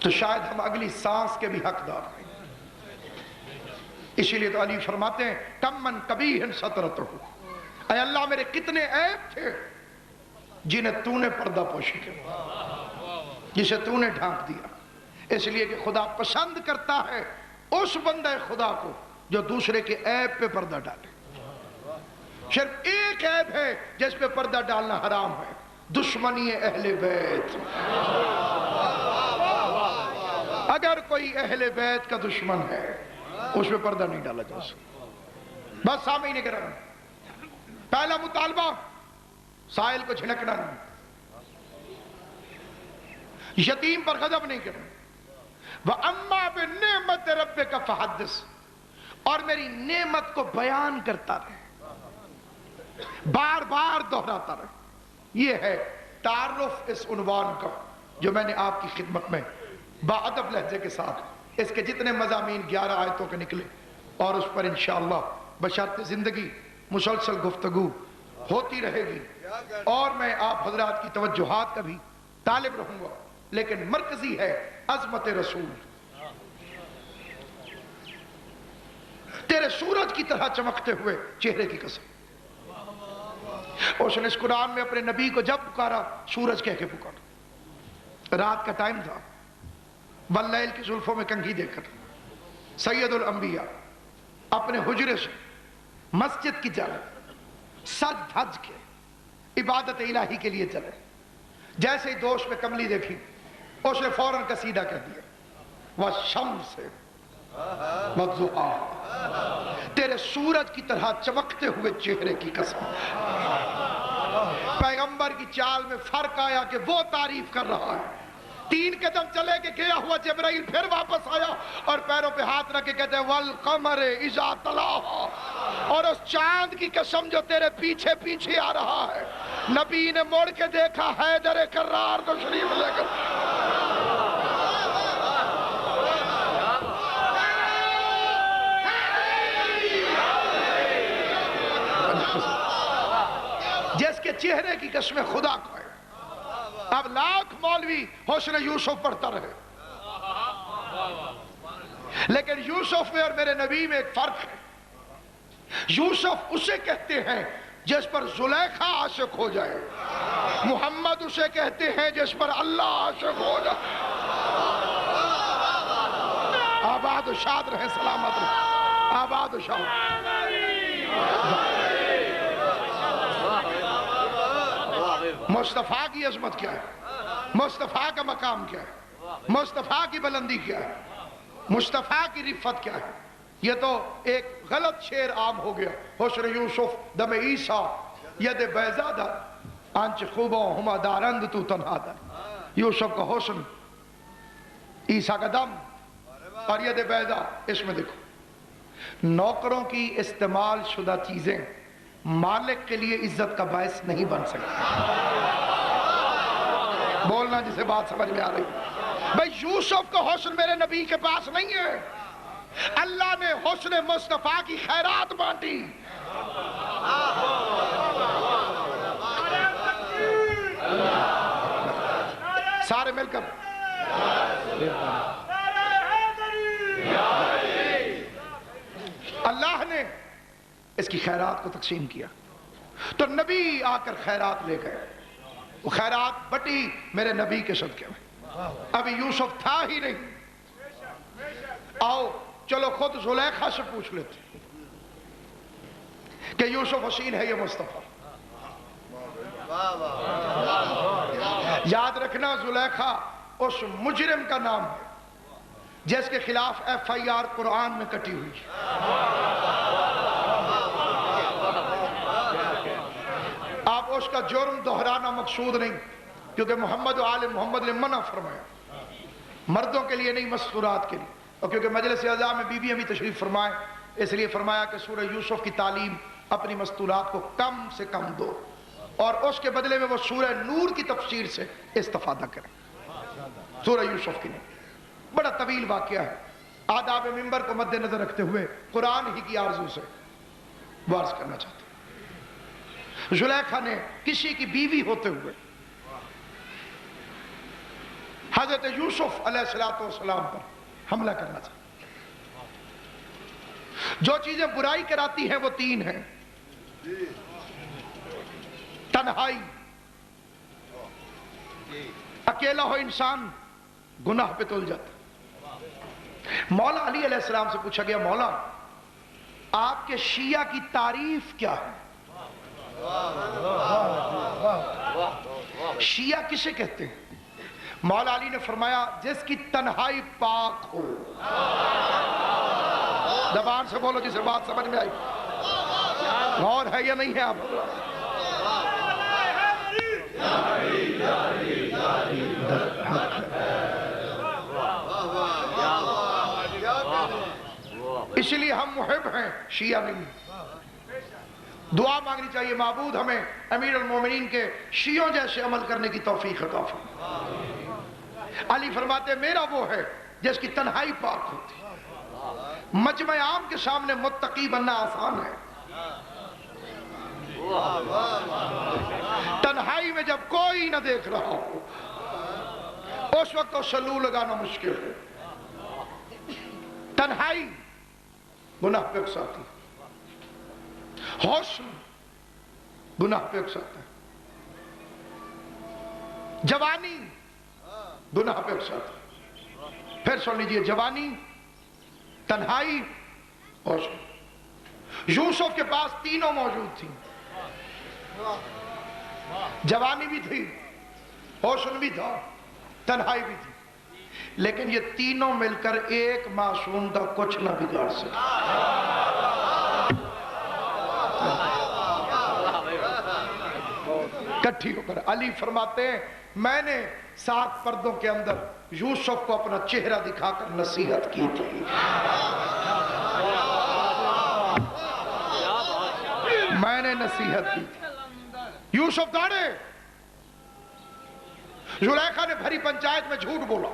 تو شاید ہم اگلی سانس کے بھی حقدار ہیں. اسی لیے تو علی فرماتے ہیں کم من قبیح سترتہ, اے اللہ میرے کتنے عیب تھے جنہیں تو نے پردہ پوشی کیا, جسے تو نے ڈھانپ دیا. اس لیے کہ خدا پسند کرتا ہے اس بندہ خدا کو جو دوسرے کے عیب پہ پردہ ڈالے. صرف ایک عیب ہے جس پہ پردہ ڈالنا حرام ہے، دشمنی اہل بیت۔ اگر کوئی اہل بیت کا دشمن ہے اس پہ پردہ نہیں ڈالا جا سکتا۔ بس سامنے نہیں کرنا۔ پہلا مطالبہ سائل کو جھنکنا نہیں، یتیم پر غضب نہیں کرنا۔ وَأَمَّا بِنِعْمَتِ رَبِّكَ فَحَدِّثْ، اور میری نعمت کو بیان کرتا رہے، بار بار دہراتا رہے۔ یہ ہے تعارف اس عنوان کا جو میں نے آپ کی خدمت میں باادب لہجے کے ساتھ، اس کے جتنے مضامین 11 آیتوں کے نکلے، اور اس پر انشاءاللہ بشرط زندگی مسلسل گفتگو ہوتی رہے گی، اور میں آپ حضرات کی توجہات کا بھی طالب رہوں گا، لیکن مرکزی ہے عظمت رسول۔ تیرے سورج کی طرح چمکتے ہوئے چہرے کی قسم۔ اس نے اس قرآن میں اپنے نبی کو جب پکارا سورج کہہ کے پکارا۔ رات کا ٹائم تھا، واللیل کی زلفوں میں کنگھی دے کر سید الانبیاء اپنے حجرے سے مسجد کی جانب سج دھج کے عبادت الہی کے لیے چلے۔ جیسے ہی دوش میں کملی دیکھی اس نے فوراً قصیدہ کہہ دیا، وَالشَّمْسِ وَالضُّحَىٰ، تیرے سورج کی طرح چمکتے ہوئے چہرے کی قسم۔ پیغمبر کی چال میں فرق آیا کہ وہ تعریف کر رہا ہے، 3 قدم چلے کہ گیا ہوا جبرائیل پھر واپس آیا اور پیروں پہ ہاتھ رکھ کے کہتے ہیں وَالْقَمَرِ إِذَا تَلَاهَا، اور اس چاند کی قسم جو تیرے پیچھے پیچھے آ رہا ہے۔ نبی نے مڑ کے دیکھا حیدر کرار تشریف لے کر۔ جس کے چہرے کی قسم خدا کو ہے۔ اب لاکھ مولوی حسن یوسف پڑھتا رہے، لیکن یوسف میں اور میرے نبی میں ایک فرق ہے۔ یوسف اسے کہتے ہیں جس پر زلیخا عاشق ہو جائے، محمد اسے کہتے ہیں جس پر اللہ عاشق ہو جائے۔ آباد و شاد رہے، سلامت رہے، آباد و شاد۔ مصطفیٰ کی عظمت کیا ہے، مصطفیٰ کا مقام کیا ہے، مصطفیٰ کی بلندی کیا ہے، مصطفیٰ کی رفت کیا ہے۔ یہ تو ایک غلط شعر عام ہو گیا، حسن یوسف دم عیسیٰ ید بیزادہ آنچ خوبوں ہما دارند تو تنہا در۔ یوسف کا حسن، عیسیٰ کا دم اور ید بیزا، اس میں دیکھو نوکروں کی استعمال شدہ چیزیں مالک کے لیے عزت کا باعث نہیں بن سکتی۔ بولنا جسے بات سمجھ میں آ رہی۔ بھئی یوسف کا حسن میرے نبی کے پاس نہیں ہے، اللہ نے حسن مصطفیٰ کی خیرات بانٹی۔ سارے مل کر اللہ نے اس کی خیرات کو تقسیم کیا، تو نبی آ کر خیرات لے گئے۔ وہ خیرات بٹی میرے نبی کے صدقے میں۔ ابھی یوسف تھا ہی نہیں، آؤ چلو خود زلیخا سے پوچھ لیتے کہ یوسف حسین ہے یا مصطفیٰ۔ یاد رکھنا زلیخا اس مجرم کا نام ہے جس کے خلاف FIR قرآن میں کٹی ہوئی ہے۔ آپ اس کا جرم دہرانا مقصود نہیں، کیونکہ محمد و آل محمد نے منع فرمایا، مردوں کے لیے نہیں مستورات کے لیے، اور کیونکہ مجلس اعضاء میں بی بی بھی تشریف فرمائے، اس لیے فرمایا کہ سورہ یوسف کی تعلیم اپنی مستورات کو کم سے کم دو، اور اس کے بدلے میں وہ سورہ نور کی تفسیر سے استفادہ کریں، سورہ یوسف کی نہیں۔ بڑا طویل واقعہ ہے، آداب منبر کو مد نظر رکھتے ہوئے قرآن ہی کی آرزو سے وارث کرنا چاہتے ہیں۔ زلیخا نے کسی کی بیوی ہوتے ہوئے حضرت یوسف علیہ السلام پر حملہ کرنا چاہتے ہیں۔ جو چیزیں برائی کراتی ہیں وہ 3 ہیں: تنہائی، اکیلا ہو انسان گناہ پہ تل جاتا۔ مولا علی علیہ السلام سے پوچھا گیا، مولا آپ کے شیعہ کی تعریف کیا ہے؟ شیعہ کسے کہتے ہیں؟ مولا علی نے فرمایا جس کی تنہائی پاک ہو. زبان سے بولو جسے بات سمجھ میں آئی. غور ہے یا نہیں ہے آپ؟ اس لیے ہم محب ہیں، شیعہ نہیں. دعا مانگنی چاہیے معبود ہمیں امیر المومنین کے شیعوں جیسے عمل کرنے کی توفیق عطا فرمائے. علی فرماتے میرا وہ ہے جس کی تنہائی پاک ہوتی. مجمع عام کے سامنے متقی بننا آسان ہے، تنہائی میں جب کوئی نہ دیکھ رہا ہو اس وقت تو سلو لگانا مشکل ہے. تنہائی گناہ پہ اکساتی، حسن گناہ پہ اکساتا ہے، جوانی گناہ پہ اکساتا ہے. پھر سن لیجئے، جوانی، تنہائی، حسن. یوسف کے پاس تینوں موجود تھیں. جوانی بھی تھی، حسن بھی تھا، تنہائی بھی تھی، لیکن یہ تینوں مل کر ایک معصوم کا کچھ نہ بگاڑ سکے. کٹھی ہو کر علی فرماتے ہیں میں نے 7 پردوں کے اندر یوسف کو اپنا چہرہ دکھا کر نصیحت کی تھی. میں نے نصیحت کی تھی. یوسف داڑے. زلیخا نے بھری پنچایت میں جھوٹ بولا.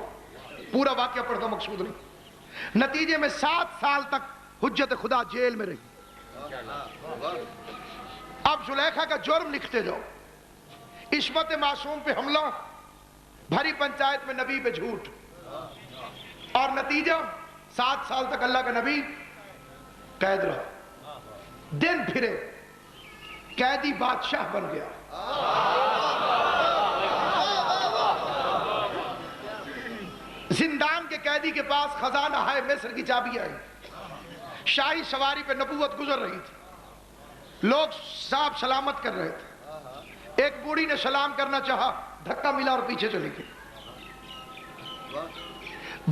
پورا واقعہ پڑھنا مقصود نہیں. نتیجے میں 7 سال تک حجت خدا جیل میں رہی. اب زلیخا کا جرم لکھتے جاؤ، عصمت معصوم پہ حملہ، بھری پنچایت میں نبی پہ جھوٹ، اور نتیجہ 7 سال تک اللہ کا نبی قید رہا. دن پھرے قیدی بادشاہ بن گیا. زندان کے قیدی کے پاس خزانہ ہے مصر کی چابی آئی. شاہی سواری پہ نبوت گزر رہی تھی، لوگ صاحب سلامت کر رہے تھے. ایک بوڑھی نے سلام کرنا چاہا، دھکا ملا اور پیچھے چلی گئی.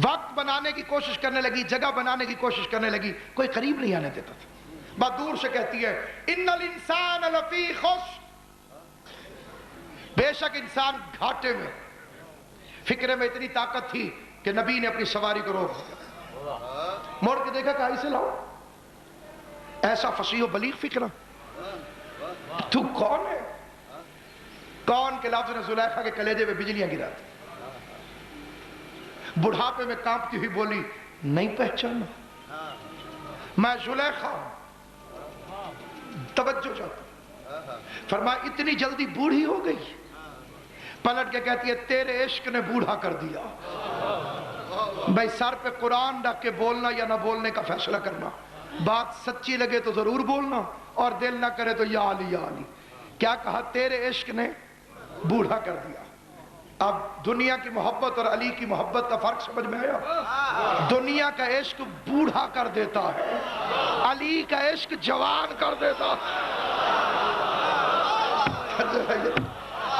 وقت بنانے کی کوشش کرنے لگی، جگہ بنانے کی کوشش کرنے لگی، کوئی قریب نہیں آنے دیتا تھا. بات دور سے کہتی ہے ان الانسان لفی خسر، بے شک انسان گھاٹے میں. فکرے میں اتنی طاقت تھی کہ نبی نے اپنی سواری کو روک دیا. موڑ کے دیکھا کہاں سے لاؤ ایسا فصیح و بلیغ فکرہ. تو کون ہے؟ کون کے لفظ نے زلیخا کے کلیجے پہ بجلیاں گرا دی. بڑھاپے میں کانپتی ہوئی بولی نہیں پہچانا، میں زلیخا ہوں. توجہ چاہتا. فرمایا اتنی جلدی بوڑھی ہو گئی؟ پلٹ کے کہتی ہے تیرے عشق نے بوڑھا کر دیا. بھائی سر پہ قرآن رکھ کے بولنا یا نہ بولنے کا فیصلہ کرنا. بات سچی لگے تو ضرور بولنا اور دل نہ کرے تو یا علی یا علی. کیا کہا؟ تیرے عشق نے بوڑھا کر دیا. اب دنیا کی محبت اور علی کی محبت کا فرق سمجھ میں آیا؟ دنیا کا عشق بوڑھا کر دیتا ہے، علی کا عشق جوان کر دیتا ہے.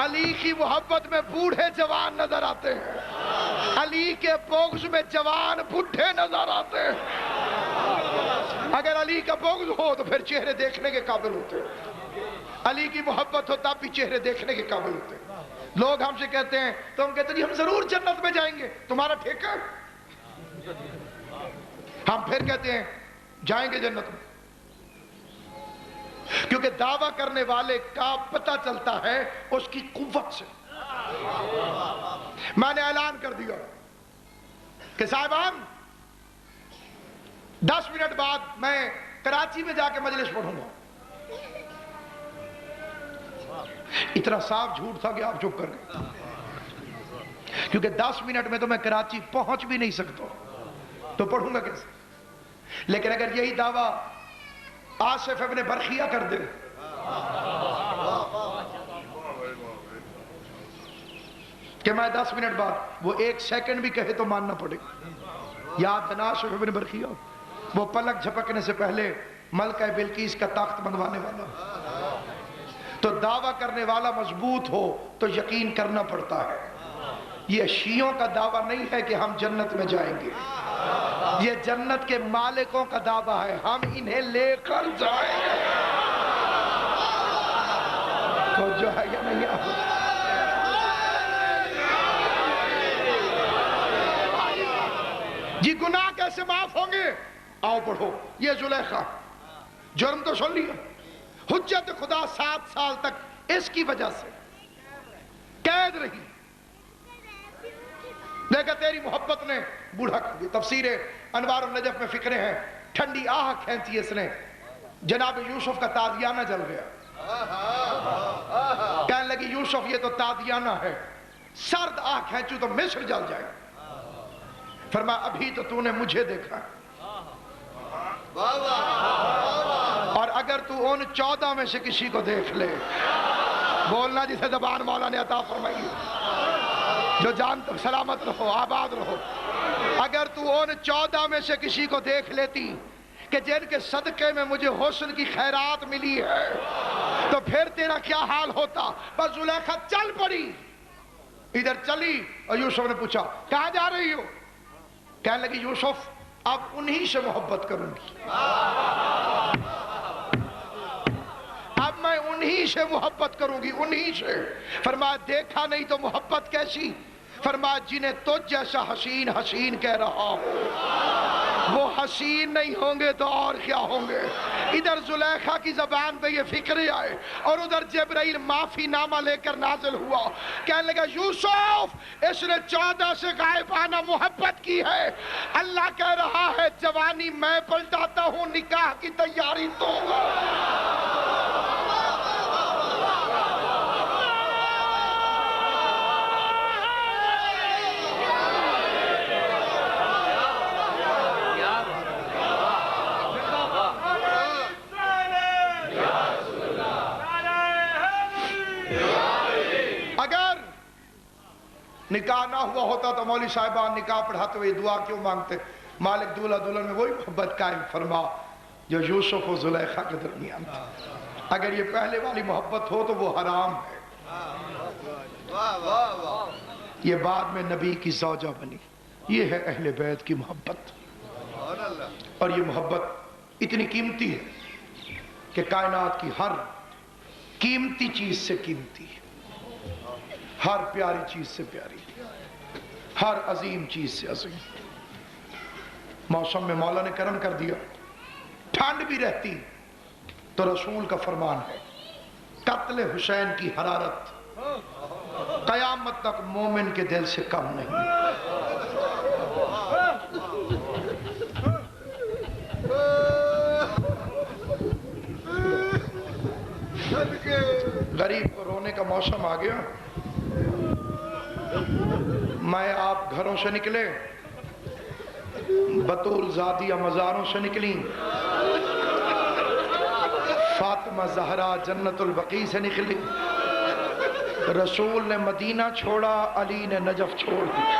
علی کی محبت میں بوڑھے جوان نظر آتے ہیں، علی کے بغض میں جوان بڈھے نظر آتے ہیں. اگر علی کا بغض ہو تو پھر چہرے دیکھنے کے قابل ہوتے ہیں، علی کی محبت ہو تب بھی چہرے دیکھنے کے قابل ہوتے ہیں. لوگ ہم سے کہتے ہیں تو ہم کہتے ہیں ہم ضرور جنت میں جائیں گے، تمہارا ٹھیکہ. ہم پھر کہتے ہیں جائیں گے جنت میں، کیونکہ دعویٰ کرنے والے کا پتہ چلتا ہے اس کی قوت سے. میں نے اعلان کر دیا کہ صاحبان 10 منٹ بعد میں کراچی میں جا کے مجلس پڑھوں گا. اتنا صاف جھوٹ تھا کہ آپ چپ کر گئے، کیونکہ 10 منٹ میں تو میں کراچی پہنچ بھی نہیں سکتا، تو پڑھوں گا کیسے؟ لیکن اگر یہی دعویٰ آصف ابن برخیہ کر دے کہ میں 10 منٹ بعد، وہ 1 سیکنڈ بھی کہے تو ماننا پڑے. یاد ہے نا آصف ابن برخیہ، وہ پلک جھپکنے سے پہلے ملکہ بلقیس کا تخت بنوانے والا. تو دعویٰ کرنے والا مضبوط ہو تو یقین کرنا پڑتا ہے. یہ شیعوں کا دعویٰ نہیں ہے کہ ہم جنت میں جائیں گے، یہ جنت کے مالکوں کا دعویٰ ہے، ہم انہیں لے کر جائیں گے. تو جو ہے یا نہیں آئے. جی گناہ کیسے معاف ہوں گے؟ آؤ پڑھو. یہ زلیخا جرم تو سن لیا، حجت خدا 7 سال تک اس کی وجہ سے قید رہی. دیکھا تیری محبت نے بوڑھا کر دیا. تفسیر انوار النجف میں فکرے ہیں، ٹھنڈی آہ کھینچی اس نے، جناب یوسف کا تادیانہ جل گیا. کہنے لگی یوسف یہ تو تادیانہ ہے، سرد آہ کھینچوں تو مصر جل جائے. فرمایا ابھی تو نے مجھے دیکھا، اور اگر تو ان 14 میں سے کسی کو دیکھ لے، بولنا جسے زبان مولا نے عطا فرمائی، جو جان تک سلامت رہو، آباد رہو. اگر تو ان 14 میں سے کسی کو دیکھ لیتی کہ جن کے صدقے میں مجھے حسن کی خیرات ملی ہے، تو پھر تیرا کیا حال ہوتا. بس زلیخا چل پڑی، ادھر چلی اور یوسف نے پوچھا کہاں جا رہی ہو؟ کہنے لگی یوسف اب انہی سے محبت کروں گی، اب میں انہی سے محبت کروں گی، انہی سے. فرمایا دیکھا نہیں تو محبت کیسی؟ فرمایا جنہیں تجھ جیسا حسین حسین کہہ رہا ہو وہ حسین نہیں ہوں گے تو اور کیا ہوں گے. ادھر زلیخا کی زبان پہ یہ فکرے آئے اور ادھر جبرائیل معافی نامہ لے کر نازل ہوا. کہنے لگا یوسف اس نے 14 سے غائبانہ محبت کی ہے. اللہ کہہ رہا ہے جوانی میں پلٹاتا ہوں، نکاح کی تیاری تو. نکاح نہ ہوا ہوتا تو مولوی صاحبان نکاح پڑھاتے ہوئے دعا کیوں مانگتے؟ مالک دولہ دلہن میں وہی محبت قائم فرما جو یوسف و زلیخا کے درمیان تھی. اگر یہ پہلے والی محبت ہو تو وہ حرام ہے. یہ بعد میں نبی کی زوجہ بنی. یہ ہے اہل بیت کی محبت، اور یہ محبت اتنی قیمتی ہے کہ کائنات کی ہر قیمتی چیز سے قیمتی ہے، ہر پیاری چیز سے پیاری، ہر عظیم چیز سے عظیم. موسم میں مولا نے کرم کر دیا، ٹھنڈ بھی رہتی تو رسول کا فرمان ہے قتل حسین کی حرارت قیامت تک مومن کے دل سے کم نہیں. غریب کو رونے کا موسم آ گیا. میں آپ گھروں سے نکلے، بطول زادیہ مزاروں سے نکلی، فاطمہ زہرا جنت البقیع سے نکلی. رسول نے مدینہ چھوڑا، علی نے نجف چھوڑ دیا.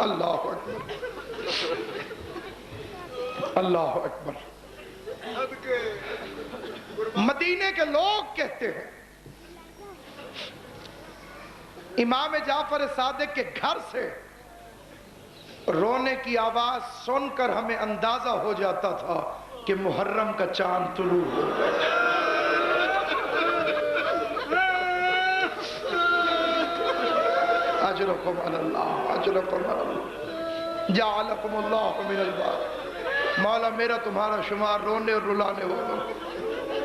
اللہ اکبر، اللہ اکبر. مدینے کے لوگ کہتے ہیں امام جعفر صادق کے گھر سے رونے کی آواز سن کر ہمیں اندازہ ہو جاتا تھا کہ محرم کا چاند طلوع ہو گیا. اجرکم علی اللہ، اجرکم علی اللہ، جعلکم اللہ من الباب. مولا میرا تمہارا شمار رونے اور رلانے والوں،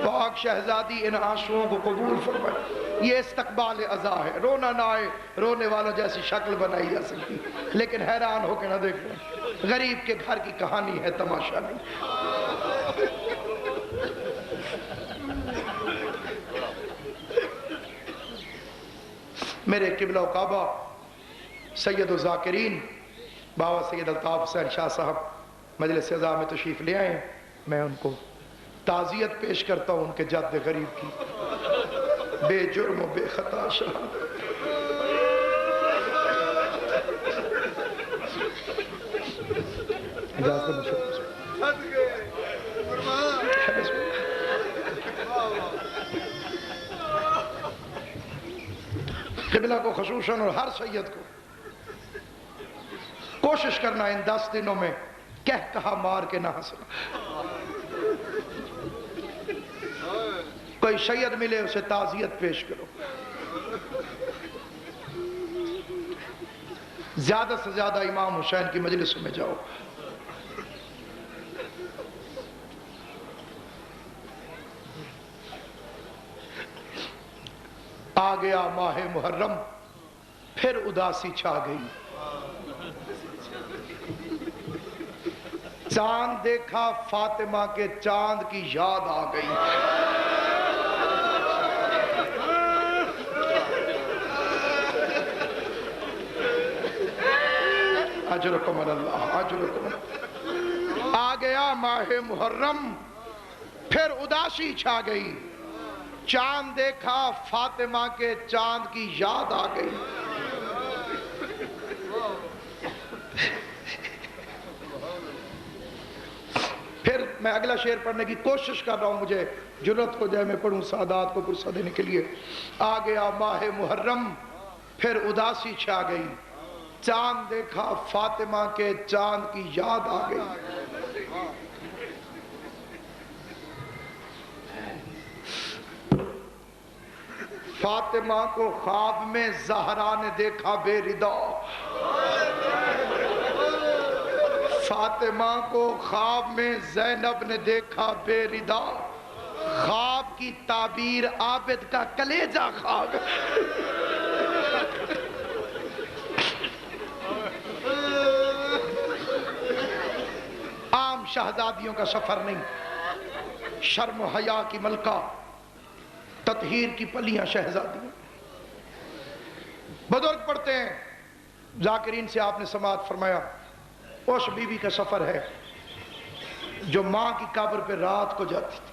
پاک شہزادی ان آنسوؤں کو قبول فرمائے. یہ استقبال عزا ہے، رونا نہ آئے، رونے والوں جیسی شکل بنائی جا سکتی، لیکن حیران ہو کے نہ دیکھ لیں، غریب کے گھر کی کہانی ہے، تماشا نہیں. میرے قبلہ و کعبہ سید الذاکرین بابا سید الطاف حسین شاہ صاحب مجلس عزا میں تشریف لے آئے ہیں. میں ان کو تعزیت پیش کرتا ہوں ان کے جد غریب کی، بے جرم و بے خطا شہادت. اجازت سلسلہ کو خصوصاً اور ہر سید کو کوشش کرنا ان 10 دنوں میں کہہ کہا مار کے نہ ہنسنا. کوئی سید ملے اسے تعزیت پیش کرو. زیادہ سے زیادہ امام حسین کی مجلس میں جاؤ. آ گیا ماہ محرم پھر اداسی چھا گئی. چاند دیکھا فاطمہ کے چاند کی یاد آ گئی. اجرکم اللہ اجرکم. آ گیا ماہ محرم پھر اداسی چھا گئی. چاند دیکھا فاطمہ کے چاند کی یاد آ گئی. پھر میں اگلا شعر پڑھنے کی کوشش کر رہا ہوں, مجھے جرت ہو جائے میں پڑھوں سادات کو پرسہ دینے کے لیے. آ گیا ماہ محرم پھر اداسی چھا گئی. چاند دیکھا فاطمہ کے چاند کی یاد آ گئی. فاطمہ کو خواب میں زہرا نے دیکھا بے ردا. فاطمہ کو خواب میں زینب نے دیکھا بے ردا. خواب کی تعبیر عابد کا کلیجہ خواب. عام شہزادیوں کا سفر نہیں, شرم و حیا کی ملکہ, تطہیر کی پلیاں شہزادیاں. بزرگ پڑھتے ہیں, ذاکرین سے آپ نے سماعت فرمایا, اس بی بی کا سفر ہے جو ماں کی قبر پہ رات کو جاتی تھی.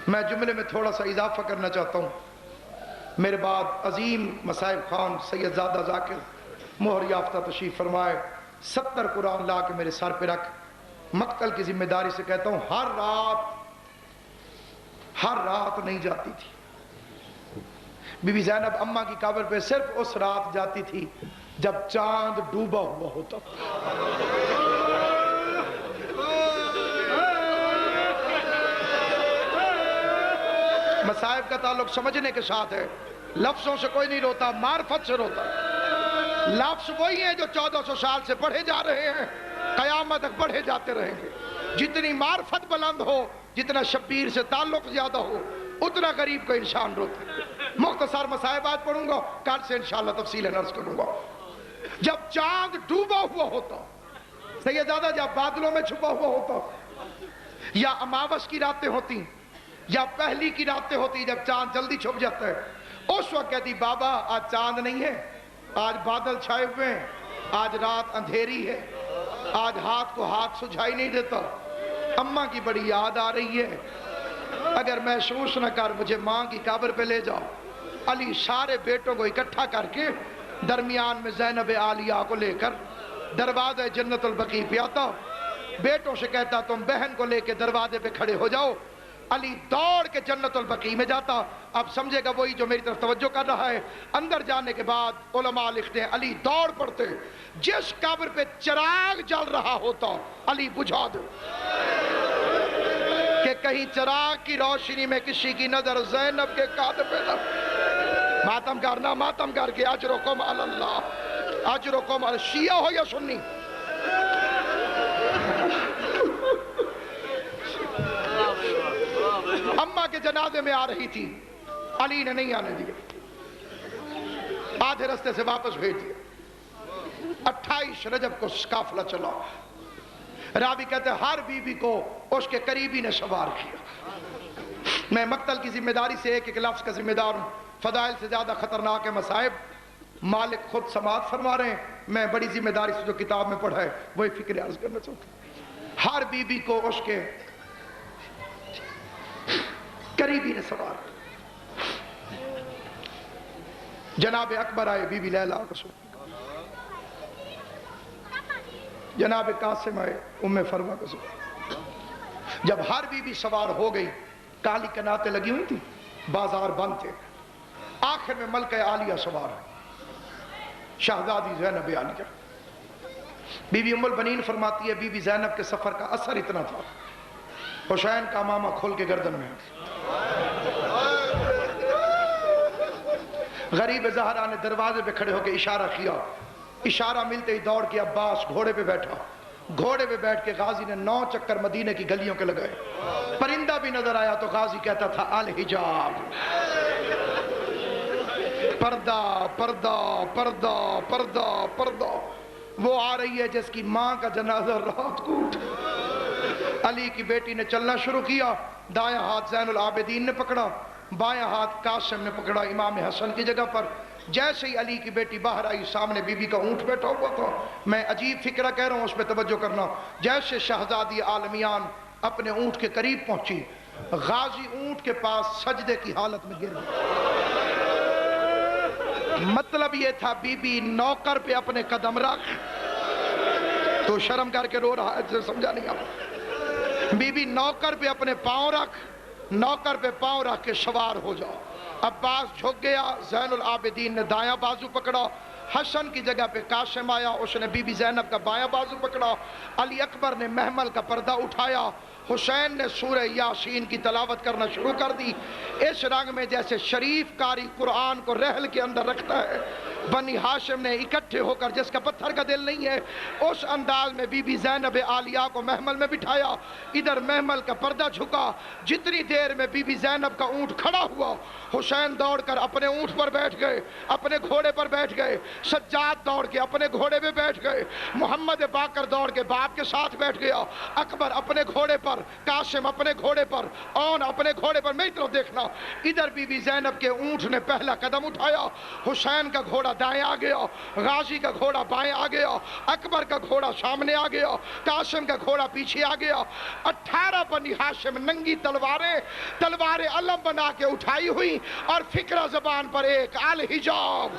میں جملے میں تھوڑا سا اضافہ کرنا چاہتا ہوں. میرے بعد عظیم مصائب خان سید زادہ ذاکر مہر یافتہ تشریف فرمائے. 70 قرآن لا کے میرے سر پہ رکھ, مقتل کی ذمہ داری سے کہتا ہوں, ہر رات نہیں جاتی تھی. بی بی زینب اماں کی قبر پہ صرف اس رات جاتی تھی جب چاند ڈوبا ہوا ہوتا. مصائب کا تعلق سمجھنے کے ساتھ ہے. لفظوں سے کوئی نہیں روتا, معرفت سے روتا. لفظ وہی ہیں جو 1400 سال سے پڑھے جا رہے ہیں, قیامت تک پڑھے جاتے رہیں گے. جتنی معرفت بلند ہو, جتنا شبیر سے تعلق زیادہ ہو, اتنا غریب کو انسان روتا ہے. مختصر مصائب آج پڑھوں گا, کل سے انشاءاللہ تفصیل عرض کروں گا. جب چاند ڈوبا ہوا ہوتا, سیدزادہ جب بادلوں میں چھپا ہوا ہوتا, یا اماوس کی راتیں ہوتی یا پہلی کی راتیں ہوتی جب چاند جلدی چھپ جاتا ہے, اس وقت کہتی بابا آج چاند نہیں ہے, آج بادل چھائے ہوئے ہیں, آج رات اندھیری ہے, آج ہاتھ کو ہاتھ سجھائی نہیں دیتا, اماں کی بڑی یاد آ رہی ہے. اگر محسوس نہ کر مجھے ماں کی قبر پہ لے جاؤ. علی سارے بیٹوں کو اکٹھا کر کے درمیان میں زینب عالیہ کو لے کر دروازے جنت البقیع پہ آتا, بیٹوں سے کہتا تم بہن کو لے کے دروازے پہ کھڑے ہو جاؤ. علی دوڑ کے جنت البقیع میں جاتا. اب سمجھے گا وہی جو میری طرف توجہ کر رہا ہے. اندر جانے کے بعد علماء لکھتے ہیں علی دوڑ پڑتے, جس قبر پہ چراغ جل رہا ہوتا علی بجھا دو, کہ کہیں چراغ کی روشنی میں کسی کی نظر زینب کے قد پہ نہ. ماتم کرنا, ماتم کر کے اجرکم علی اللہ, اجرکم علی. شیعہ ہو یا سنی, اماں کے جنازے میں آ رہی تھی, علی نے نہیں آنے دیا, آدھے رستے سے واپس بھیج دیا. 28 رجب کو قافلہ چلا. راوی کہتے ہیں ہر بی بی کو اس کے قریبی نے سوار کیا. میں مقتل کی ذمہ داری سے ایک لفظ کا ذمہ دار ہوں. فضائل سے زیادہ خطرناک ہے مصائب, مالک خود سماعت فرما رہے ہیں. میں بڑی ذمہ داری سے جو کتاب میں پڑھا ہے وہی فکر عرض کرنا چاہتا ہوں. ہر بی بی کو اس کے قریبی نے سوار. جناب اکبر آئے, بی بی لیلا کو سن. جناب قاسم آئے, ام فرما کو سن. جب ہر بی بی سوار ہو گئی, کالی کناتیں لگی ہوئی تھی, بازار بند تھے. آخر میں ملکہ عالیہ سوار ہے, شہزادی زینب عالیہ. بی بی ام البنین فرماتی ہے بی بی زینب کے سفر کا اثر اتنا تھا, حسین کا امامہ کھول کے گردن میں. غریب زہرا نے دروازے پہ کھڑے ہو کے اشارہ کیا, اشارہ ملتے ہی دوڑ کے عباس گھوڑے پہ بیٹھا. گھوڑے پہ بیٹھ کے غازی نے 9 چکر مدینے کی گلیوں کے لگائے. پرندہ بھی نظر آیا تو غازی کہتا تھا الحجاب, پردہ پردہ پردہ پردہ پردہ. وہ آ رہی ہے جس کی ماں کا جنازہ رات کو اٹھا. علی کی بیٹی نے چلنا شروع کیا, دایاں ہاتھ زین العابدین نے پکڑا, بایاں ہاتھ قاسم نے پکڑا امام حسن کی جگہ پر. جیسے ہی علی کی بیٹی باہر آئی, سامنے بی بی کا اونٹ بیٹھا ہوا تھا. میں عجیب فکرہ کہہ رہا ہوں, اس پہ توجہ کرنا. جیسے شہزادی عالمیان اپنے اونٹ کے قریب پہنچی, غازی اونٹ کے پاس سجدے کی حالت میں گر گیا. مطلب یہ تھا بی بی نوکر پہ اپنے قدم رکھ. تو شرم کر کے رو رہا ہے, سمجھا نہیں آپ. بی بی نوکر پہ اپنے پاؤں رکھ, نوکر پہ پاؤں رکھ کے سوار ہو جاؤ. عباس جھک گیا, زین العابدین نے دایاں بازو پکڑا. حسن کی جگہ پہ قاسم آیا, اس نے بی بی زینب کا بایاں بازو پکڑا. علی اکبر نے محمل کا پردہ اٹھایا. حسین نے سورہ یاسین کی تلاوت کرنا شروع کر دی. اس رنگ میں جیسے شریف قاری قرآن کو رحل کے اندر رکھتا ہے, بنی ہاشم نے اکٹھے ہو کر, جس کا پتھر کا دل نہیں ہے, اس انداز میں بی بی زینب عالیہ کو محمل میں بٹھایا. ادھر محمل کا پردہ جھکا. جتنی دیر میں بی بی زینب کا اونٹ کھڑا ہوا, حسین دوڑ کر اپنے اونٹ پر بیٹھ گئے, اپنے گھوڑے پر بیٹھ گئے. سجاد دوڑ کے اپنے گھوڑے پہ بیٹھ گئے. محمد باقر دوڑ کے باپ کے ساتھ بیٹھ گیا. اکبر اپنے گھوڑے پر, قاسم اپنے گھوڑے پر, اون اپنے گھوڑے پر. میری طرف دیکھنا. ادھر بی بی زینب کے اونٹ نے پہلا قدم اٹھایا. حسین کا گھوڑا دائیں آ گیا, غازی کا گھوڑا بائیں آ گیا, اکبر کا گھوڑا سامنے آ گیا, قاسم کا گھوڑا پیچھے آ گیا. 18 بنی ہاشم ننگی تلواریں علم بنا کے اٹھائی ہوئی, اور فکرہ زبان پر ایک الحجاب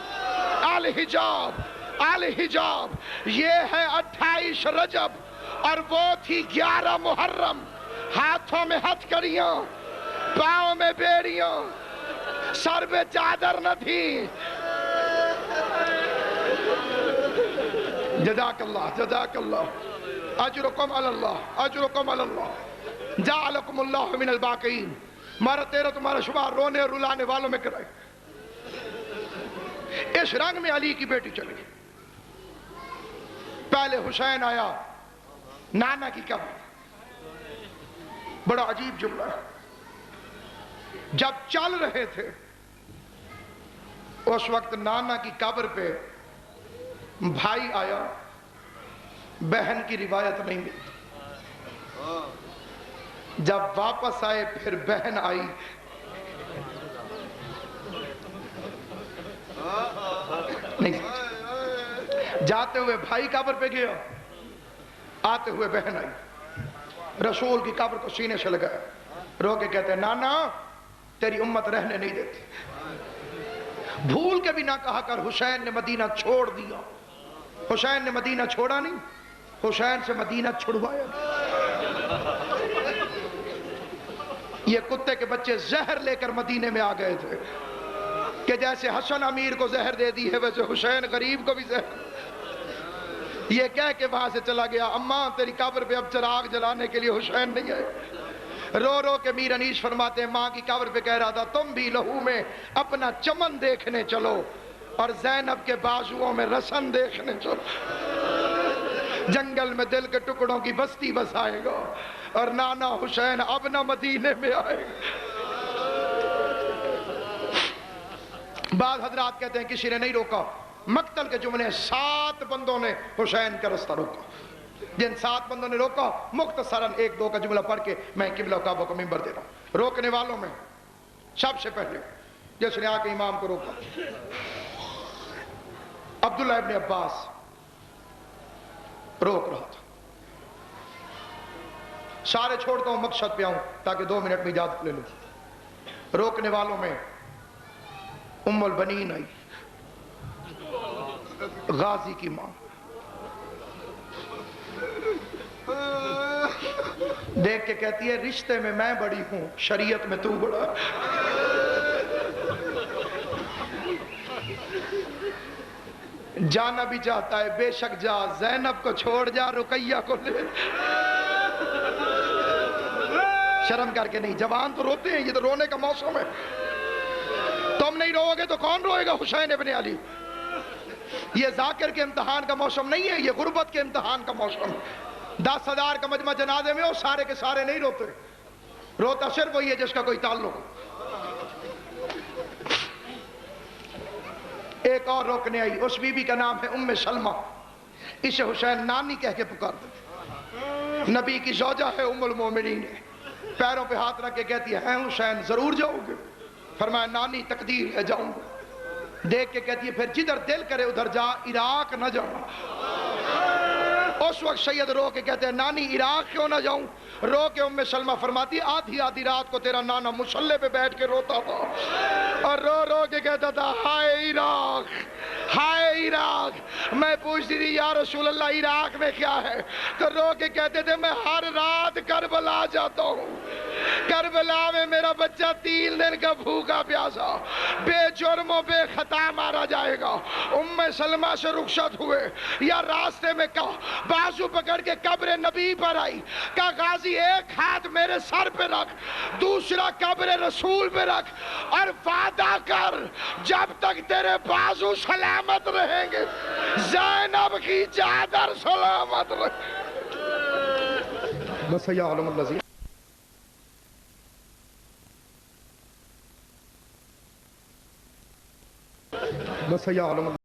الحجاب الحجاب. یہ ہے 28 رجب, اور وہ تھی 11 محرم. ہاتھوں میں ہتھ کڑیاں, پاؤں میں بیڑیاں, سر پہ چادر نہ تھی. جزاک اللہ جزاک اللہ, اجرکم علی اللہ اجرکم علی اللہ, جعلکم اللہ من الباقین. ہمارا تیرا تمہارا شمار رونے اور رلانے والوں میں کرائے. اس رنگ میں علی کی بیٹی چلی. پہلے حسین آیا, نانا کی قبر. بڑا عجیب جملہ ہے. جب چل رہے تھے اس وقت نانا کی قبر پہ بھائی آیا, بہن کی روایت نہیں ملتی. جب واپس آئے پھر بہن آئی. نہیں, جاتے ہوئے بھائی قبر پہ گیا, آتے ہوئے بہن آئی. رسول کی قبر کو سینے سے لگایا, رو کے کہتے ہیں نانا تیری امت رہنے نہیں دیتی. بھول کے بھی نہ کہا کر حسین نے مدینہ چھوڑ دیا. حسین نے مدینہ چھوڑا نہیں, حسین سے مدینہ چھڑوایا. یہ کتے کے بچے زہر لے کر مدینے میں آ گئے تھے کہ جیسے حسن امیر کو زہر دے دی ہے, ویسے حسین غریب کو بھی زہر. یہ کہہ کے وہاں سے چلا گیا, اماں تیری قبر پہ اب چراغ جلانے کے لیے حسین نہیں آئے. رو رو کے میر انیس فرماتے ہیں ماں کی قبر پہ کہہ رہا تھا تم بھی لہو میں اپنا چمن دیکھنے چلو, اور زینب کے بازوؤں میں رسن دیکھنے چلو. جنگل میں دل کے ٹکڑوں کی بستی بسائے گا, اور نانا حسین اب نہ مدینے میں آئے گا. بعض حضرات کہتے ہیں کسی نے نہیں روکا. مقتل کے جملے 7 بندوں نے حسین کا رستہ روکا. جن 7 بندوں نے روکا, مختصراً 1-2 کا جملہ پڑھ کے میں قبلہ کعبہ کو منبر دے رہا ہوں. روکنے والوں میں سب سے پہلے جس نے آ کے امام کو روکا, عبداللہ ابن عباس روک رہا تھا. سارے چھوڑتا ہوں, مقصد پہ آؤں تاکہ 2 منٹ میں اجازت لے لوں. روکنے والوں میں ام البنین آئی, غازی کی ماں. دیکھ کے کہتی ہے رشتے میں میں بڑی ہوں, شریعت میں تو بڑا. جانا بھی چاہتا ہے، بے شک جا، زینب کو چھوڑ جا، رقیہ کو لے۔ شرم کر کے نہیں، جوان تو روتے ہیں، یہ تو رونے کا موسم ہے۔ تم نہیں رو گے تو کون روئے گا؟ حسین ابن علی۔ یہ ذاکر کے امتحان کا موسم نہیں ہے، یہ غربت کے امتحان کا موسم ہے۔ 10,000 کا مجمع جنازے میں ہو، سارے کے سارے نہیں روتے، روتا صرف وہی ہے جس کا کوئی تعلق۔ ایک اور روکنے آئی، اس بی بی کا نام ہے ام سلمہ، اسے حسین نانی کہہ کے پکارتے، نبی کی زوجہ ہے، ام المومنین ہے۔ پیروں پہ ہاتھ رکھ کے کہتی ہے، ہیں حسین ضرور جاؤ گے؟ فرمایا نانی تقدیر ہے، جاؤں گا۔ دیکھ کے کہتی ہے، پھر جدھر دل کرے ادھر جا، عراق نہ جاؤں۔ اس وقت سید رو کے کہتے ہیں، نانی عراق کیوں نہ جاؤں؟ رو کے ام سلمہ فرماتی، آدھی آدھی رات کو تیرا نانا مصلے پہ بیٹھ کے روتا تھا اور رو رو کے کہتا تھا، ہائے عراق، ہائے عراق۔ میں پوچھتی تھی، یا رسول اللہ عراق میں کیا ہے؟ تو رو کے کہتے تھے، میں ہر رات کربلا جاتا ہوں، کربلا میں میرا بچہ 3 دن کا بھوکا پیاسا بے جرم و بے خطا مارا جائے گا۔ ام سلمہ سے رخصت ہوئے، یا راستے میں بازو پکڑ کے قبر نبی پر آئی، کہا غازی ایک ہاتھ میرے سر پہ رکھ، دوسرا قبر رسول پہ رکھ، اور وعدہ کر جب تک تیرے بازو سلامت رہیں گے زینب کی چادر سلامت رہے۔ بس یا علم الذی بس یا علم